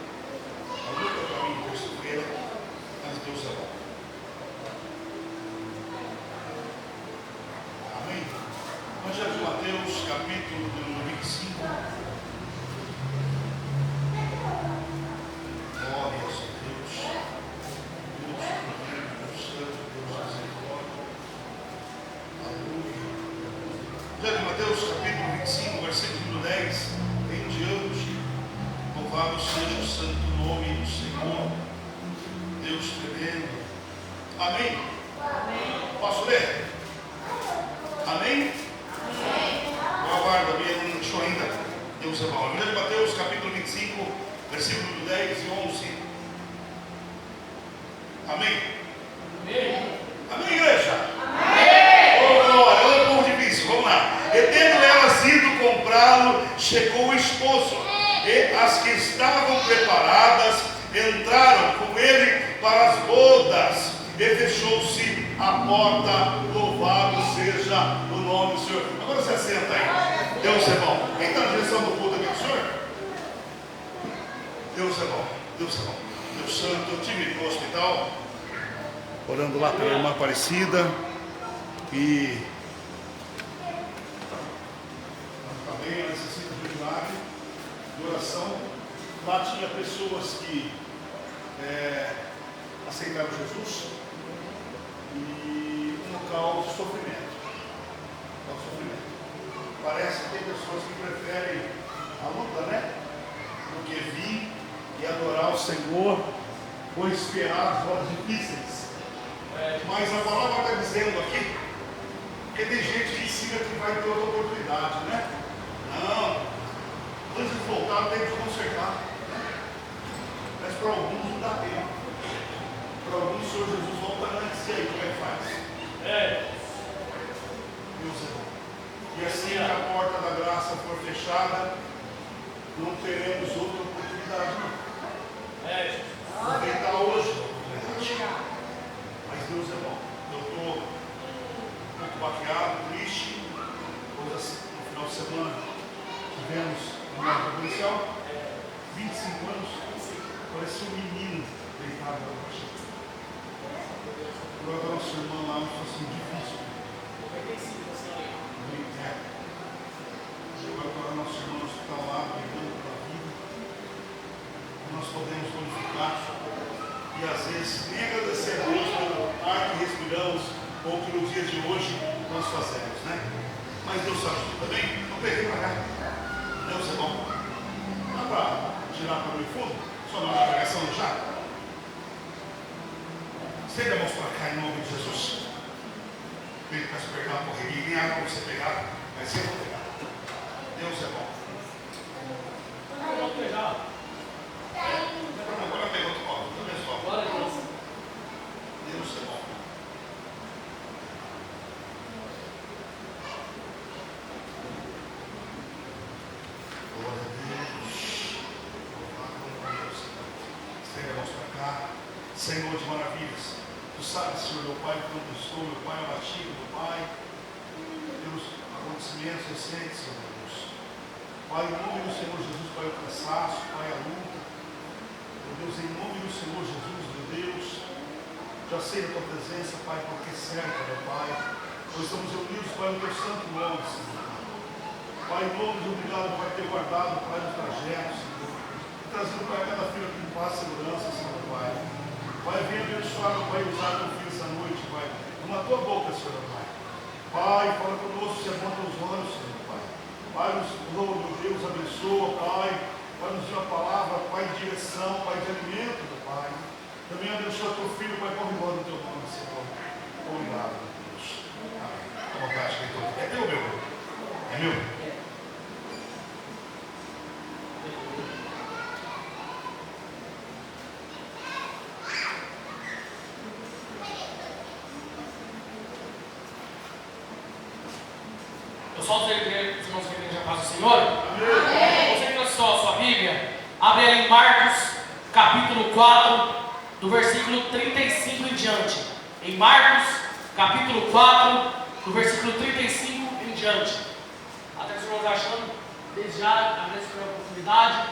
[SPEAKER 5] A luta para mim, terça-feira, mas Deus é bom. Amém? Evangelho de Mateus, capítulo número 25. Glórias a Deus. Deus supremo, Deus santo, Deus misericórdia. Aleluia. Evangelho de Mateus, capítulo 25, versículo número 10. Em diante, louvado seja o santo nome do Senhor, Deus tremendo. Amém? Amém. Posso ler? Amém? Amém. Eu aguardo, a minha não deixou ainda. Deus é bom. Evangelho de Mateus, capítulo 25, versículo 10 e 11. Amém? Amém. Amém, igreja? Amém. Oh, glória, olha o povo difícil, vamos lá. E tendo elas ido comprá-lo, chegou o esposo, e as que estavam preparadas entraram com ele para as bodas, e fechou-se a porta. Louvado seja o nome do Senhor. Agora se assenta aí. Deus é bom. Quem está na direção do culto aqui do Senhor? Deus é bom. Deus é bom. Deus santo. Eu estive no hospital, orando lá pela irmã Aparecida, e também necessita de milagre, de oração. Lá tinha pessoas que aceitaram Jesus, e uma ao sofrimento. Ao sofrimento. Parece que tem pessoas que preferem a luta, né? Do que vir e adorar o Senhor ou esperar as horas difíceis. Mas a palavra está dizendo aqui, porque tem gente que ensina que vai ter outra oportunidade, né? Não, antes de voltar tem que consertar, né? Mas para alguns não dá tempo. Para alguns o Senhor Jesus volta antes, e aí como é que faz? Deus é bom. E assim que a porta da graça for fechada, não teremos outra oportunidade, não. Aproveitar hoje a oportunidade. Mas Deus é bom. Eu estou um pouco baqueado, triste, pois no final de semana tivemos uma policial, 25 anos, parecia um menino deitado na coxa. Agora a nossa irmã lá, uma situação difícil. Agora a nossa irmã no hospital lá, brigando pela vida. Nós podemos glorificar e às vezes nem agradecer a Deus pelo ar que respiramos ou pelo dia de hoje nós fazemos, né? Mas Deus sabe tudo também, não tem que pagar. Deus é bom. Dá para tirar para o fundo? Só na pregação já? Estenda a mão para cá em nome de Jesus. Vem para se pegar uma correria, nem água para você pegar, mas eu vou pegar. Deus é bom.
[SPEAKER 4] Eu vou pegar.
[SPEAKER 5] Agora pega outro copo, também só. Deus é bom. Glória a Deus. Louvado a Deus. Estende a mão para cá. Senhor de maravilhas. Tu sabes, Senhor, meu Pai, quando eu estou, meu Pai, abatido, meu Pai. Deus, acontecimentos recentes, Senhor Deus. Pai, em nome do Senhor Jesus, Pai, o cansaço, Pai, a luta. Meu Deus, em nome do Senhor Jesus, meu Deus, já sei da tua presença, Pai, porque é certa, meu Pai. Nós estamos reunidos, Pai, no teu santo nome, Senhor. Pai, em nome de obrigado, Pai, ter guardado, Pai, nos trajetos, Senhor. Trazendo, Pai, cada filho aqui em paz e segurança, Senhor, Pai. Pai, venha abençoar, meu Pai, usar teu filho essa noite, Pai. Uma tua boca, Senhor, Pai. Pai, fala conosco, se aponta os olhos, Senhor, Pai. Pai, nos louva, meu Deus, abençoa, Pai. Pai, nos dê uma palavra, Pai, de direção, Pai, de alimento, meu Pai. Também abençoa teu filho, Pai, corre embora no teu nome, Senhor. Obrigado, meu Deus. Amém. À vontade, leitor. É teu, meu? É meu?
[SPEAKER 4] Eu só dizer que os irmãos que têm já paz do Senhor. Amém. Você que só a sua Bíblia, abre aí em Marcos, capítulo 4, do versículo 35 em diante. Em Marcos, capítulo 4, do versículo 35 em diante. Até que os irmãos achando, desde já agradeço pela oportunidade.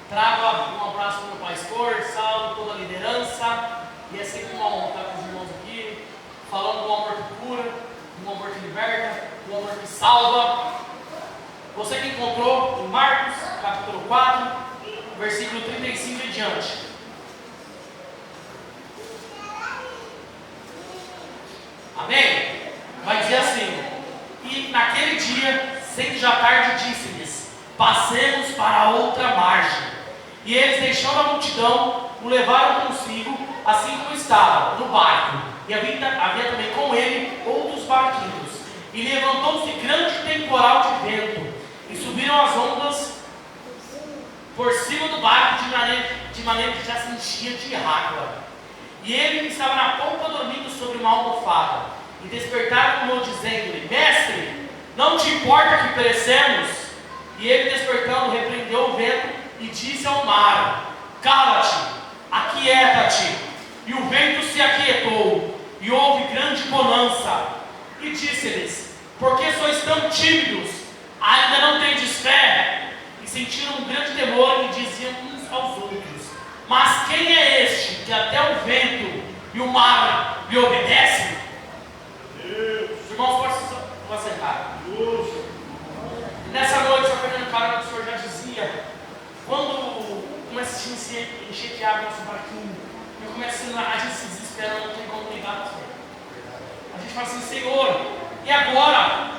[SPEAKER 4] Trago um abraço para o meu pastor, salve toda a liderança. E é sempre uma honra estar com os irmãos aqui, falando do amor que cura, do amor que liberta, do amor que salva. Você que encontrou em Marcos, capítulo 4, versículo 35 em diante. Amém? Vai dizer assim: e naquele dia, sendo já tarde, disse-lhes: passemos para a outra margem. E eles, deixando a multidão, o levaram consigo, assim como estava, no barco. E havia também com ele outros barquinhos. E levantou-se grande temporal de vento, e subiram as ondas por cima do barco, de maneira que já se enchia de água. E ele estava na polpa dormindo sobre uma almofada. E despertaram-no, dizendo-lhe: Mestre, não te importa que perecemos? E ele, despertando, repreendeu o vento e disse ao mar: Cala-te, aquieta-te. E o vento se aquietou, e houve grande bonança. E disse-lhes: Por que sois tão tímidos? Ainda não tendes fé? E sentiram um grande temor e diziam uns aos outros: Mas quem é este que até o vento e o mar lhe obedecem? Os irmãos podem se sentar. Nessa noite, o Fernando Carlos, o senhor já dizia, quando começa a se encher de água no nosso barquinho, e começa a gente se desesperando, não tem como ligar para você. A gente gente fala assim, Senhor, e agora?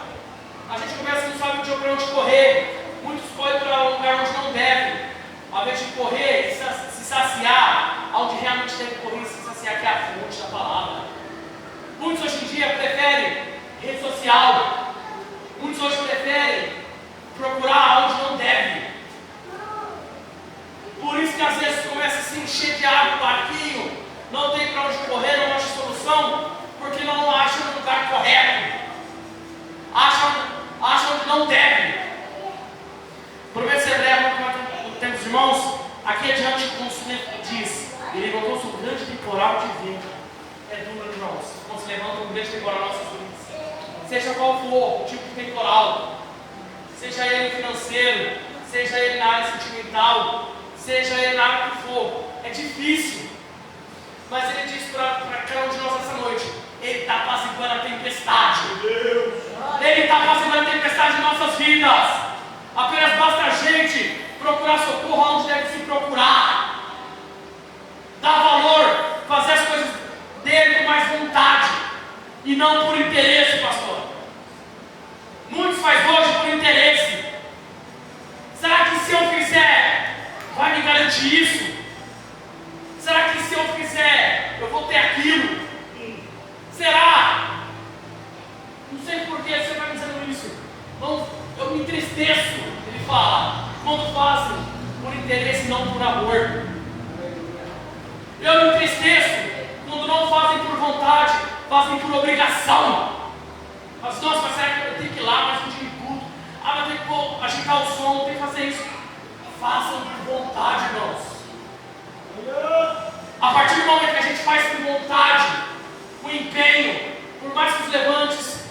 [SPEAKER 4] A gente começa a não sabe para onde correr. Muitos correm para um lugar onde não deve. Ao invés de correr e se saciar, onde realmente deve correr e se saciar, que é a fonte da palavra. Muitos hoje em dia preferem rede social. Muitos hoje preferem procurar onde não deve. Por isso que às vezes começa a se encher de água o barquinho, não tem para onde correr, não acha solução, porque não acha no lugar correto. Acha onde não deve. Prometo ser breve no tempo dos irmãos. Aqui adiante, como o Senhor diz, ele levantou-se um grande temporal de vento. É duro, irmãos, quando se levanta um grande temporal nas nossas vidas. Seja qual for o tipo de temporal, seja ele financeiro, seja ele na área sentimental, seja ele na área que for, é difícil. Mas ele diz para cada um de nós essa noite, ele está apaziguando a tempestade. Ele está apaziguando a tempestade em nossas vidas. Apenas basta a gente procurar socorro onde deve se procurar. Dar valor, fazer as coisas dele com mais vontade e não por interesse, pastor. Muitos fazem hoje por interesse. Será que se eu fizer, vai me garantir isso? Será que se eu fizer, eu vou ter aquilo? Será? Não sei por que você vai me dizendo isso. Não, eu me entristeço, ele fala, quando fazem por interesse e não por amor. Eu me entristeço quando não fazem por vontade, fazem por obrigação. Mas nossa, mas será que eu tenho que ir lá mais um dia em culto? Mas tem que agitar o som, tem que fazer isso. Façam por vontade, irmãos. A partir do momento que a gente faz por vontade, com empenho, por mais que os levantes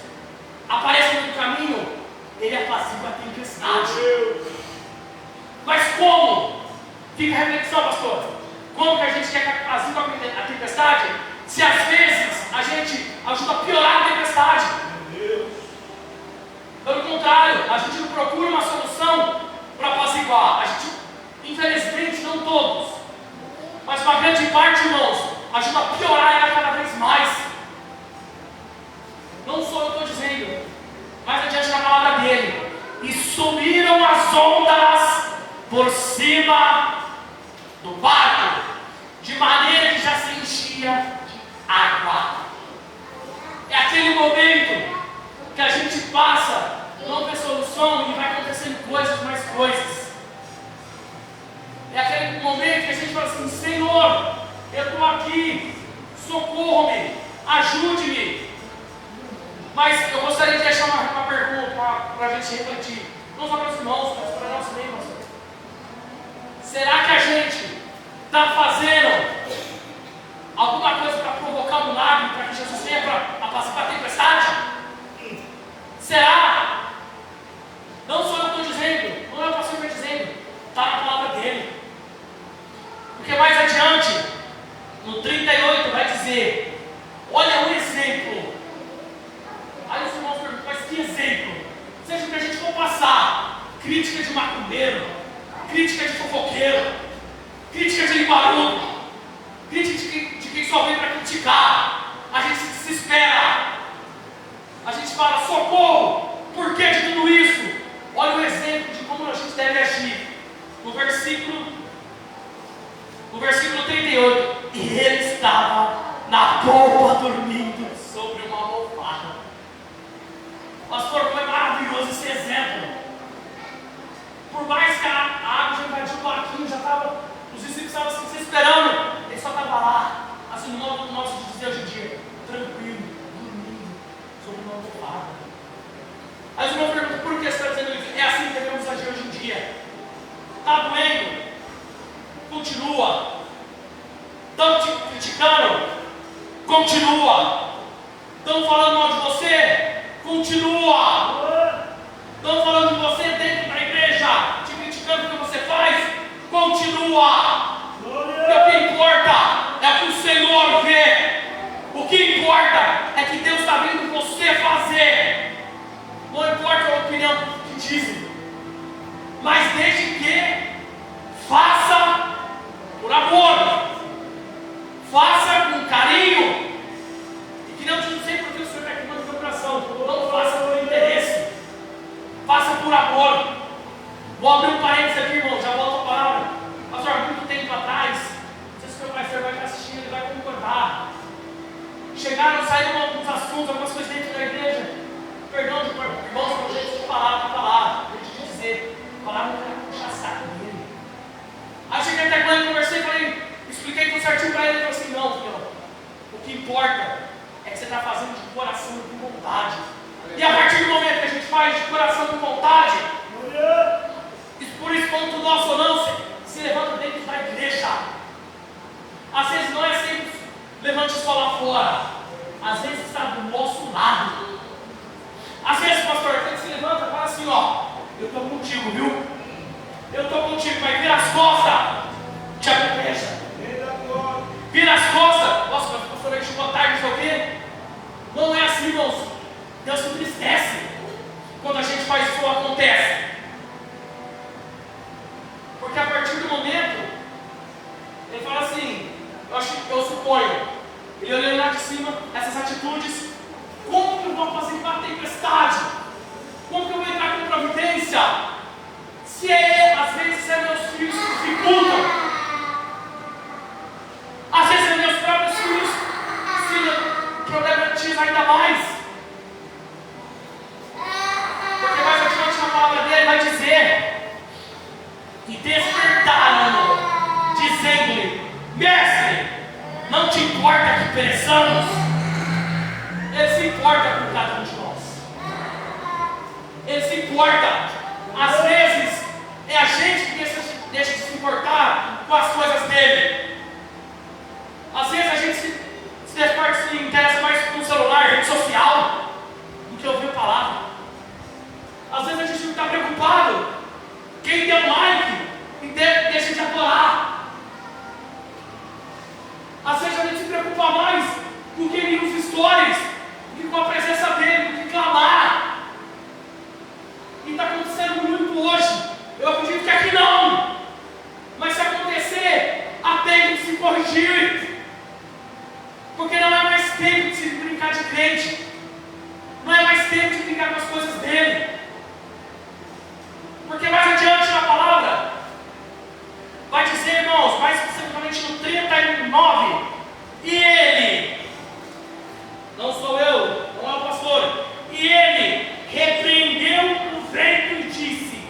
[SPEAKER 4] apareçam no caminho, ele apazigua a tempestade. Mas como? Fica a reflexão, pastor. Como que a gente quer que apazigua a tempestade, se às vezes a gente ajuda a piorar a tempestade? Pelo contrário, a gente não procura uma solução para apaziguar. A gente, infelizmente, não todos, mas uma grande parte, irmãos, ajuda a piorar ela cada vez mais. Não sou eu que estou dizendo, mas adiante da palavra dele. E subiram as ondas por cima do barco, de maneira que já se enchia de água. É aquele momento que a gente passa, não vê solução e vai acontecendo coisas, mais coisas. É aquele momento que a gente fala assim, Senhor, eu estou aqui, socorro-me, ajude-me. Mas eu gostaria de deixar uma pergunta para a gente refletir, não só para os irmãos, mas para nós mesmos. Será que a gente está fazendo alguma coisa para provocar um milagre, para que Jesus venha para apaziguar a tempestade? Será? Não sou eu que estou dizendo, não é o pastor que está dizendo, está na palavra dele. Porque mais adiante, no 38, vai dizer, olha o exemplo. Aí os irmãos perguntam, mas que exemplo? Seja o que a gente for passar, crítica de macumbeiro, crítica de fofoqueiro, crítica de limbarudo, crítica de quem só vem para criticar, a gente se desespera, a gente fala, socorro, por que de tudo isso? Olha o exemplo de como a gente deve agir. No versículo 38, e ele estava na polpa dormindo sobre uma almofada. Pastor, como é maravilhoso esse exemplo. Por mais que a água já invadiu o barquinho, já estava, os discípulos estavam se desesperando, ele só estava lá, assim, no nosso dizer hoje em dia, tranquilo, dormindo sobre uma almofada. Aí os irmãos perguntam, por que você está dizendo isso? É assim que devemos agir hoje em dia. Está doendo? Continua. Estão te criticando? Continua. Estão falando mal de você? Continua. Estão falando de você dentro da igreja, te criticando o que você faz? Continua. Porque o que importa é o que o Senhor vê. O que importa é que Deus está vendo você fazer. Não importa a opinião que dizem, mas desde que faça por amor, faça com carinho, e que não sei porque o Senhor vai Vou abrir um parênteses aqui, irmão, já volto a palavra. Pastor, há muito tempo atrás, não sei se o meu pastor vai estar assistindo, ele vai concordar. Saíram alguns assuntos, algumas coisas dentro da igreja. Perdão de irmãos, pelo jeito de falar, deixa de dizer. A palavra não era puxar saco dele. Aí cheguei até com ele, conversei, falei, expliquei tudo certinho para ele. Ele falou assim: não, filhão, o que importa é que você está fazendo de coração e com vontade. E a partir do momento que a gente faz de coração e com vontade, por isso, quando tu nosso ou não, se levanta dentro da igreja. Às vezes não é sempre levante só lá fora, às vezes está do nosso lado. Às vezes, pastor, quando se levanta e fala assim: ó, eu estou contigo, viu? Eu estou contigo, mas vira as costas, te apedreja. Vira as costas. Nossa, mas pastor, a gente chegou tarde, não sei o quê. Não é assim, irmãos. Deus se entristece quando a gente faz isso, acontece. Porque a partir do momento, ele fala assim, eu suponho, ele olhando lá de cima, essas atitudes, como que eu vou fazer para ter tempestade? Como que eu vou entrar com providência? Se às vezes é meus filhos que dificultam, às vezes é meus próprios filhos se problematizam ainda mais. Porque mais adiante na palavra dele vai dizer: e despertaram, dizendo-lhe: mestre, não te importa que pereçamos? Ele se importa com cada um de nós. Ele se importa. Às vezes é a gente que deixa de se importar com as coisas dele. Às vezes a gente se interessa mais com o celular, rede social, do que ouvir a palavra. Às vezes a gente não está preocupado quem deu like e deixa de adorar. Às vezes a gente se preocupa mais com quem viu os stories do que com a presença dele, do que clamar. E está acontecendo muito hoje. Eu acredito que aqui não. Mas se acontecer, há tempo de se corrigir. Porque não é mais tempo de se brincar de crente. Não é mais tempo de brincar com as coisas dele. Porque mais adiante na palavra vai dizer, irmãos, mais especificamente no 39, e ele, não sou eu, não é o pastor, e ele repreendeu o vento e disse: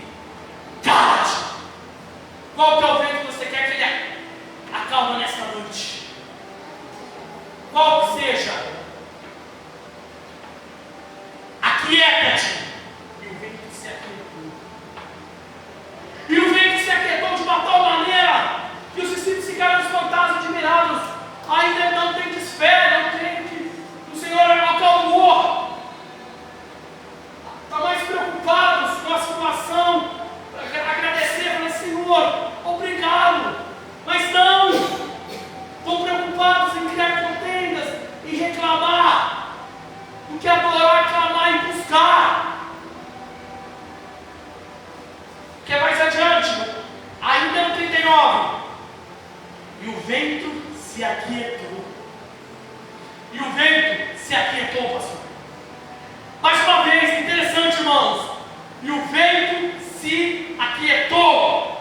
[SPEAKER 4] cala-te. Qual que é o vento que você quer que ele acalma nesta noite? Qual que seja? Aquieta-te. E o vento se aquietou. E o vento se aquietou de uma tal maneira que os discípulos ficaram espantados, admirados. Ainda não tem desfé, não tem que o Senhor acalmou. Está mais preocupados com a situação, agradecer, falei: Senhor, obrigado. Mas não, estão preocupados em criar contendas e reclamar, do que adorar, clamar e buscar. Que é mais adiante, ainda no 39, e o vento se aquietou. E o vento se aquietou, pastor. Mais uma vez, interessante, irmãos. E o vento se aquietou.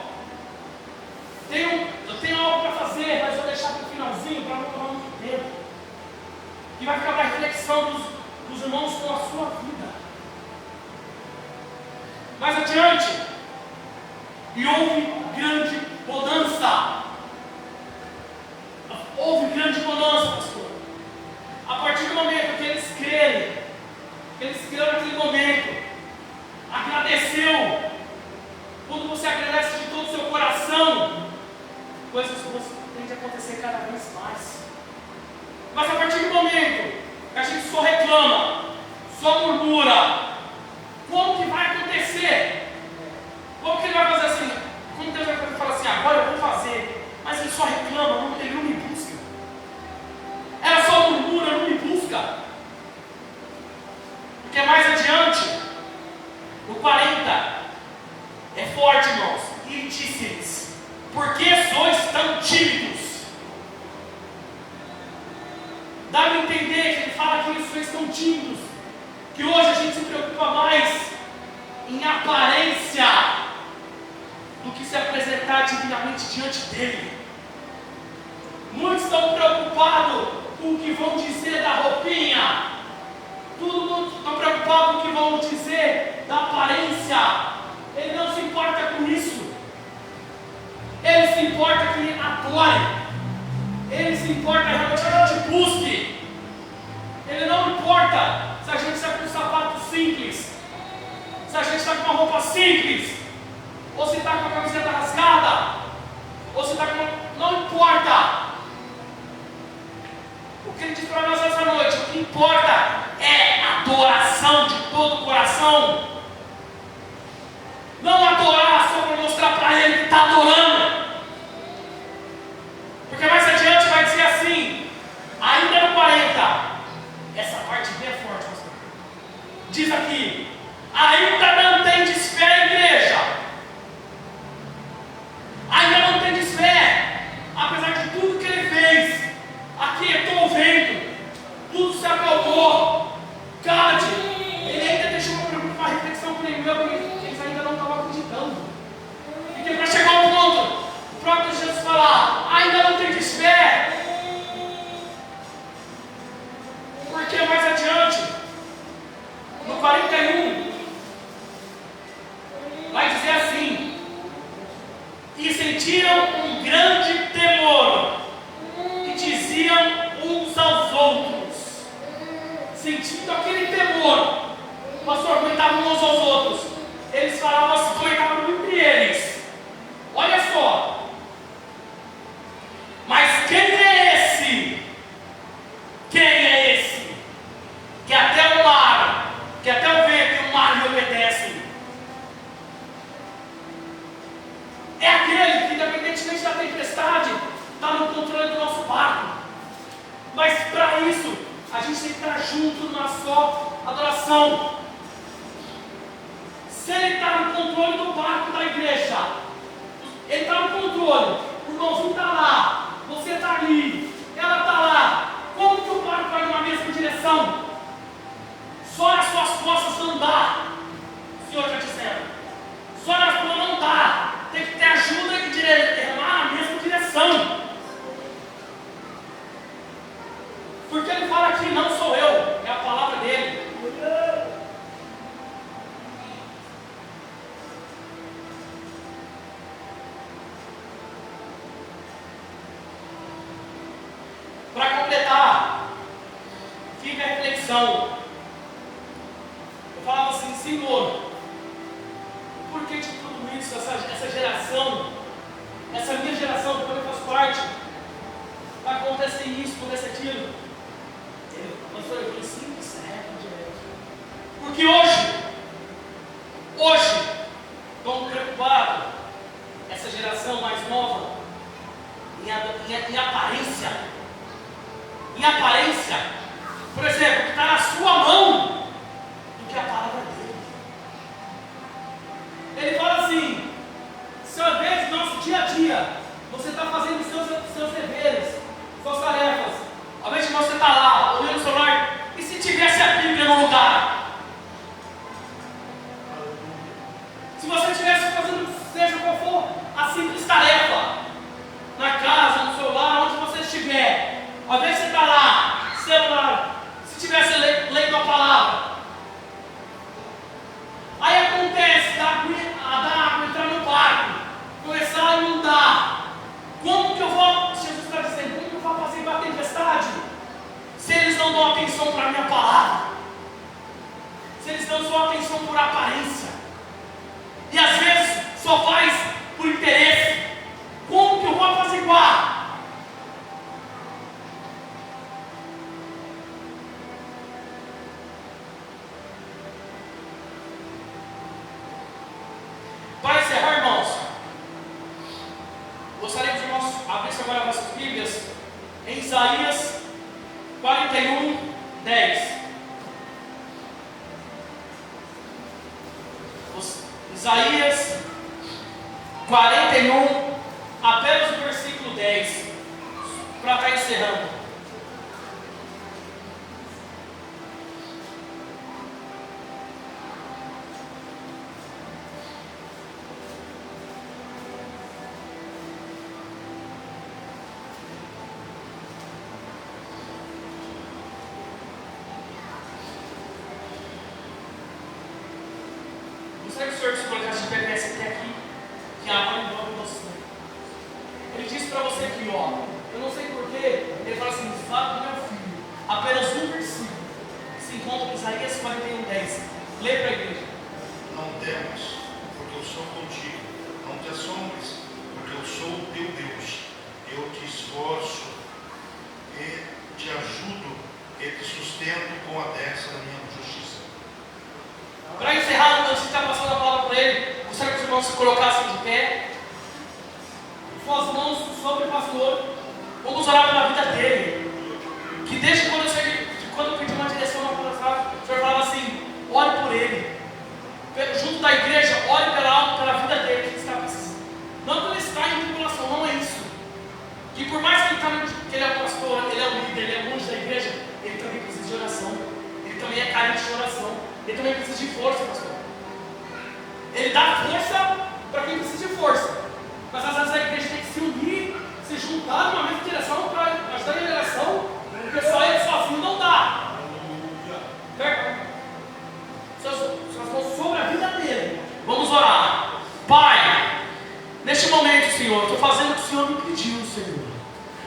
[SPEAKER 4] Eu tenho algo para fazer, mas vou deixar para o finalzinho, para não tomar muito tempo. E vai ficar para a reflexão dos irmãos com a sua vida. Mais adiante, e houve grande bonança. Houve grande bonança, pastor. A partir do momento que eles creram naquele momento, agradeceu. Quando você agradece de todo o seu coração, coisas tendem a acontecer cada vez mais. Mas a partir do momento que a gente só reclama, só murmura, como que vai acontecer? Como que ele vai fazer assim? Como Deus vai falar assim: agora eu vou fazer, mas ele só reclama, ele não me busca. Ela só murmura, não me busca. Porque mais adiante, no 40, é forte, irmãos. E disse-lhes: por que sois tão tímidos? Dá-me a entender que ele fala que eles sois tão tímidos, que hoje a gente se preocupa mais em aparência que se apresentar dignamente diante dele. Muitos estão preocupados com o que vão dizer da roupinha. Muitos estão preocupados com o que vão dizer da aparência. Ele não se importa com isso. Ele se importa que ele adore. Ele se importa realmente que a gente busque. Ele não importa se a gente está com um sapato simples, se a gente está com uma roupa simples, ou se está com a camiseta rasgada, ou se está com uma... Não importa. O que ele diz para nós essa noite, o que importa é a adoração de todo o coração. Não adorar só para mostrar para ele que está adorando. Porque mais adiante vai dizer assim, ainda no 40, essa parte bem forte, pastor. Diz aqui, ainda não tendes fé, igreja. Ainda não tendes fé, apesar de tudo que ele fez, aquietou o vento, tudo se acalmou. Cade, ele ainda deixou uma reflexão para ele, porque eles ainda não estavam acreditando. E que para chegar ao ponto, o próprio Jesus falar, ainda não tendes fé. Porque mais adiante, no 41, vai dizer assim, e sentiram um grande temor, e diziam uns aos outros, sentindo aquele temor, pastor, comentavam uns aos outros, eles falavam assim, comentavam entre eles, olha só, mas quem é esse? Quem é esse? Que até o mar, que até o vento e o mar lhe obedecem. É aquele que, independentemente da tempestade, está no controle do nosso barco. Mas para isso, a gente tem que estar junto na só adoração. Se ele está no controle do barco da igreja, ele está no controle, o irmãozinho está lá, você está ali, ela está lá. Como que o barco vai numa mesma direção? Só nas suas costas não dá. O Senhor está dizendo. Só nas suas não dá. Tem que ter ajuda de remar na mesma direção. Porque ele fala aqui, não sou eu, é a palavra dele. Para completar, fica a reflexão. Eu falava assim, Senhor, por que de tudo isso, essa geração, essa minha geração, de quando eu faço parte, acontece isso, acontece aquilo? Pastor, eu falei, simples, porque hoje, estão preocupados, essa geração mais nova, em aparência. Em aparência, por exemplo, que está na sua mão, do que a palavra dele. Ele fala assim, se às vezes no nosso dia a dia, você está fazendo seus deveres, suas tarefas, ao invés de você estar lá, olhando o celular, e se tivesse a Bíblia no lugar? Se você estivesse fazendo, seja qual for, a simples tarefa, na casa, no celular, onde você estiver, ao invés de você estar lá, celular, se estivesse lendo a palavra, aí acontece, a água entrar no barco, começar a inundar. Como que eu vou, Jesus está dizendo, como que eu vou fazer com a tempestade? Se eles não dão atenção para a minha palavra, se eles não dão atenção por aparência, e às vezes só faz por interesse, como que eu vou apaziguar? Para encerrar, irmãos, gostaria que nós abrissem agora nossas Bíblias em Isaías 41, 10. Isaías 41, apenas o versículo 10, para estar encerrando. Senhor que se colocasse de pé desce até aqui, que a água envolve você. Ele disse para você aqui, ó, eu não sei porquê, ele fala assim, fala do meu filho, apenas um versículo, que se encontra em Isaías 41:10. Lê para a igreja.
[SPEAKER 5] Não temas, porque eu sou contigo. Não te assombres, porque eu sou o teu Deus. Eu te esforço e te ajudo e te sustento com a destra da minha justiça.
[SPEAKER 4] Para encerrar, antes de estar passando a palavra para ele, gostaria que os irmãos se colocassem de pé, com as mãos sobre o pastor. Vamos orar pela vida dele. Que desde quando eu pedi uma direção na palavra, o Senhor falava assim: ore por ele. Junto da igreja, ore pela vida dele, que ele está precisando. Não que ele está em tribulação, não é isso. Que por mais que ele é o pastor, ele é o líder, ele é longe da igreja, ele também precisa de oração. Ele também é carente de oração. Ele também precisa de força, pastor. Ele dá força para quem precisa de força. Mas às vezes a igreja tem que se unir, se juntar numa mesma direção para ajudar a geração, porque só ele sozinho não dá. Certo? Suas mãos sobre a vida dele. Vamos orar. Pai, neste momento, Senhor, estou fazendo o que o Senhor me pediu, Senhor.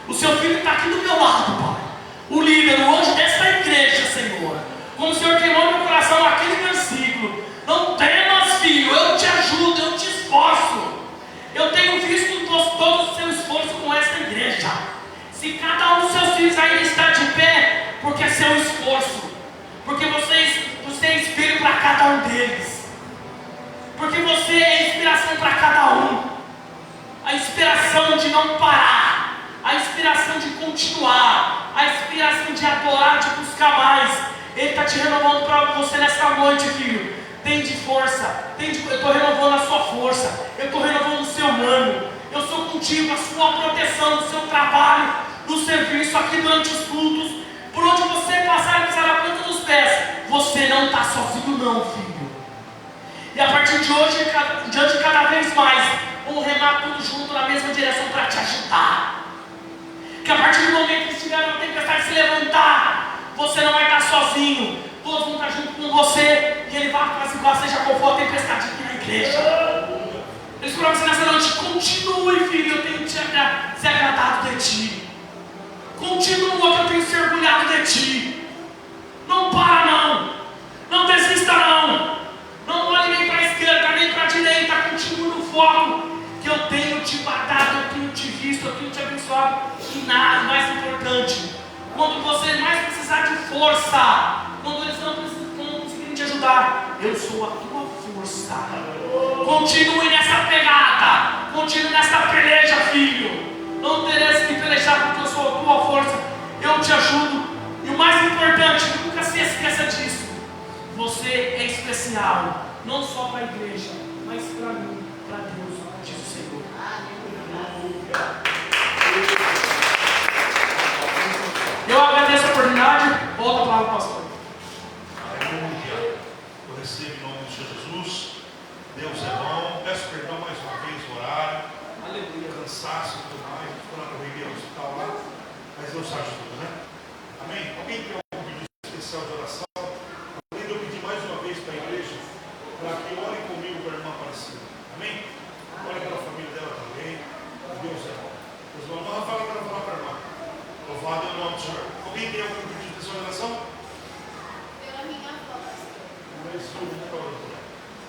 [SPEAKER 4] O seu filho está aqui do meu lado, Pai. O líder, o anjo desta igreja, Senhor. Como o Senhor queimou no meu coração aquele versículo. Não temas, filho, eu te ajudo, eu te esforço. Eu tenho visto todo o seu esforço com esta igreja. Se cada um dos seus filhos ainda está de pé, porque é seu esforço. Porque você é espelho para cada um deles. Porque você é inspiração para cada um. A inspiração de não parar. A inspiração de continuar. A inspiração de adorar, de buscar mais. Ele está te renovando para você nessa noite, filho. Tem de força. Eu estou renovando a sua força. Eu estou renovando o seu ânimo. Eu sou contigo, a sua proteção, o seu trabalho, no serviço, aqui durante os cultos. Por onde você passar e pisar a planta dos pés, você não está sozinho não, filho. E a partir de hoje, diante cada vez mais, vamos remar tudo junto na mesma direção para te ajudar. Que a partir do momento que estiver na tempestade se levantar, você não vai estar sozinho. Todos vão estar junto com você e ele vai apaciguar, seja qual for a tempestade aqui na igreja. Eu espero que você nessa noite continue, filho. Eu tenho se agradado de ti. Continua, que eu tenho se orgulhado de ti. Não para não. Não desista não. Não olhe nem para a esquerda, nem para a direita. Continue no foco. Que eu tenho te guardado, eu tenho te visto, eu tenho te abençoado. E nada mais importante. Quando você mais precisar de força, quando eles não conseguirem te ajudar, eu sou a tua força. Continue nessa pegada. Continue nessa peleja, filho. Não terás que pelejar porque eu sou a tua força. Eu te ajudo. E o mais importante, nunca se esqueça disso. Você é especial. Não só para a igreja, mas para mim, para Deus, diz o Senhor. Eu agradeço a oportunidade. Volta a palavra para o pastor.
[SPEAKER 5] Aleluia. Eu recebo em nome do Senhor Jesus. Deus é bom. Peço perdão mais uma vez no horário. Aleluia. Cansaço e tudo mais. Estou na correria no hospital lá. Mas Deus ajuda, né? Amém? Alguém tem algum pedido especial de oração? Além de eu pedir mais uma vez para a igreja, para que orem comigo para a irmã Aparecida. Amém? Ore pela família dela também. Deus é bom. Deus é bom. Não, Rafael, eu quero falar para a irmã. Louvado é o nome do Senhor. Alguém tem algum pedido de oração?
[SPEAKER 2] Pela minha avó, pastor.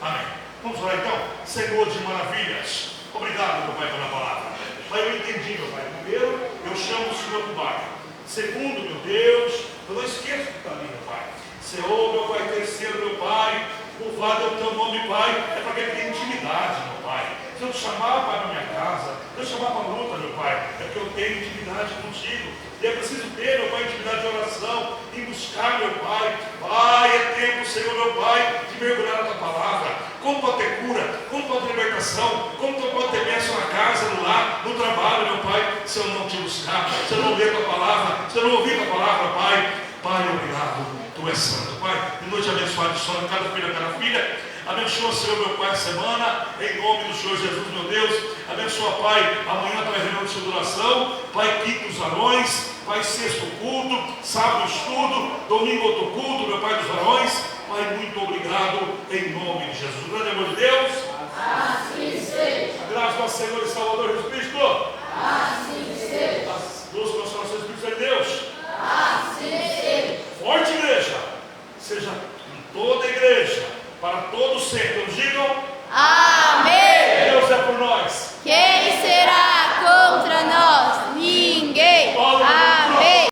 [SPEAKER 5] Amém. Vamos orar então. Senhor de maravilhas, obrigado, meu Pai, pela palavra. Pai, eu entendi, meu Pai. Primeiro, eu chamo o Senhor do Pai. Segundo, meu Deus, eu não esqueço que está ali, meu Pai. Senhor, meu Pai. Terceiro, meu Pai, louvado é o teu nome, Pai. É para que ele tenha intimidade, meu Pai. Se eu te chamar, Pai, na minha casa, se eu chamar para a luta, meu Pai, é porque eu tenho intimidade contigo. E é preciso ter, meu Pai, intimidade de oração, em buscar, meu Pai. Pai, é tempo, Senhor, meu Pai, de mergulhar na tua palavra. Como pode ter cura, como pode ter libertação, como pode ter bênção na casa, no lar, no trabalho, meu Pai, se eu não te buscar, se eu não ler a tua palavra, se eu não ouvir a tua palavra, Pai. Pai, obrigado, tu és santo, Pai. De noite abençoada de sono, cada filho, cada filha. Abençoa, Senhor, meu Pai, a semana, em nome do Senhor Jesus, meu Deus. Abençoa, Pai, amanhã para a reunião de sua oração. Pai, quinto os varões. Pai, sexto culto, sábado estudo, domingo outro culto, meu Pai dos varões. Pai, muito obrigado, em nome de Jesus. Grande amor de Deus.
[SPEAKER 2] Assim seja.
[SPEAKER 5] A graça do Senhor e Salvador Jesus Cristo.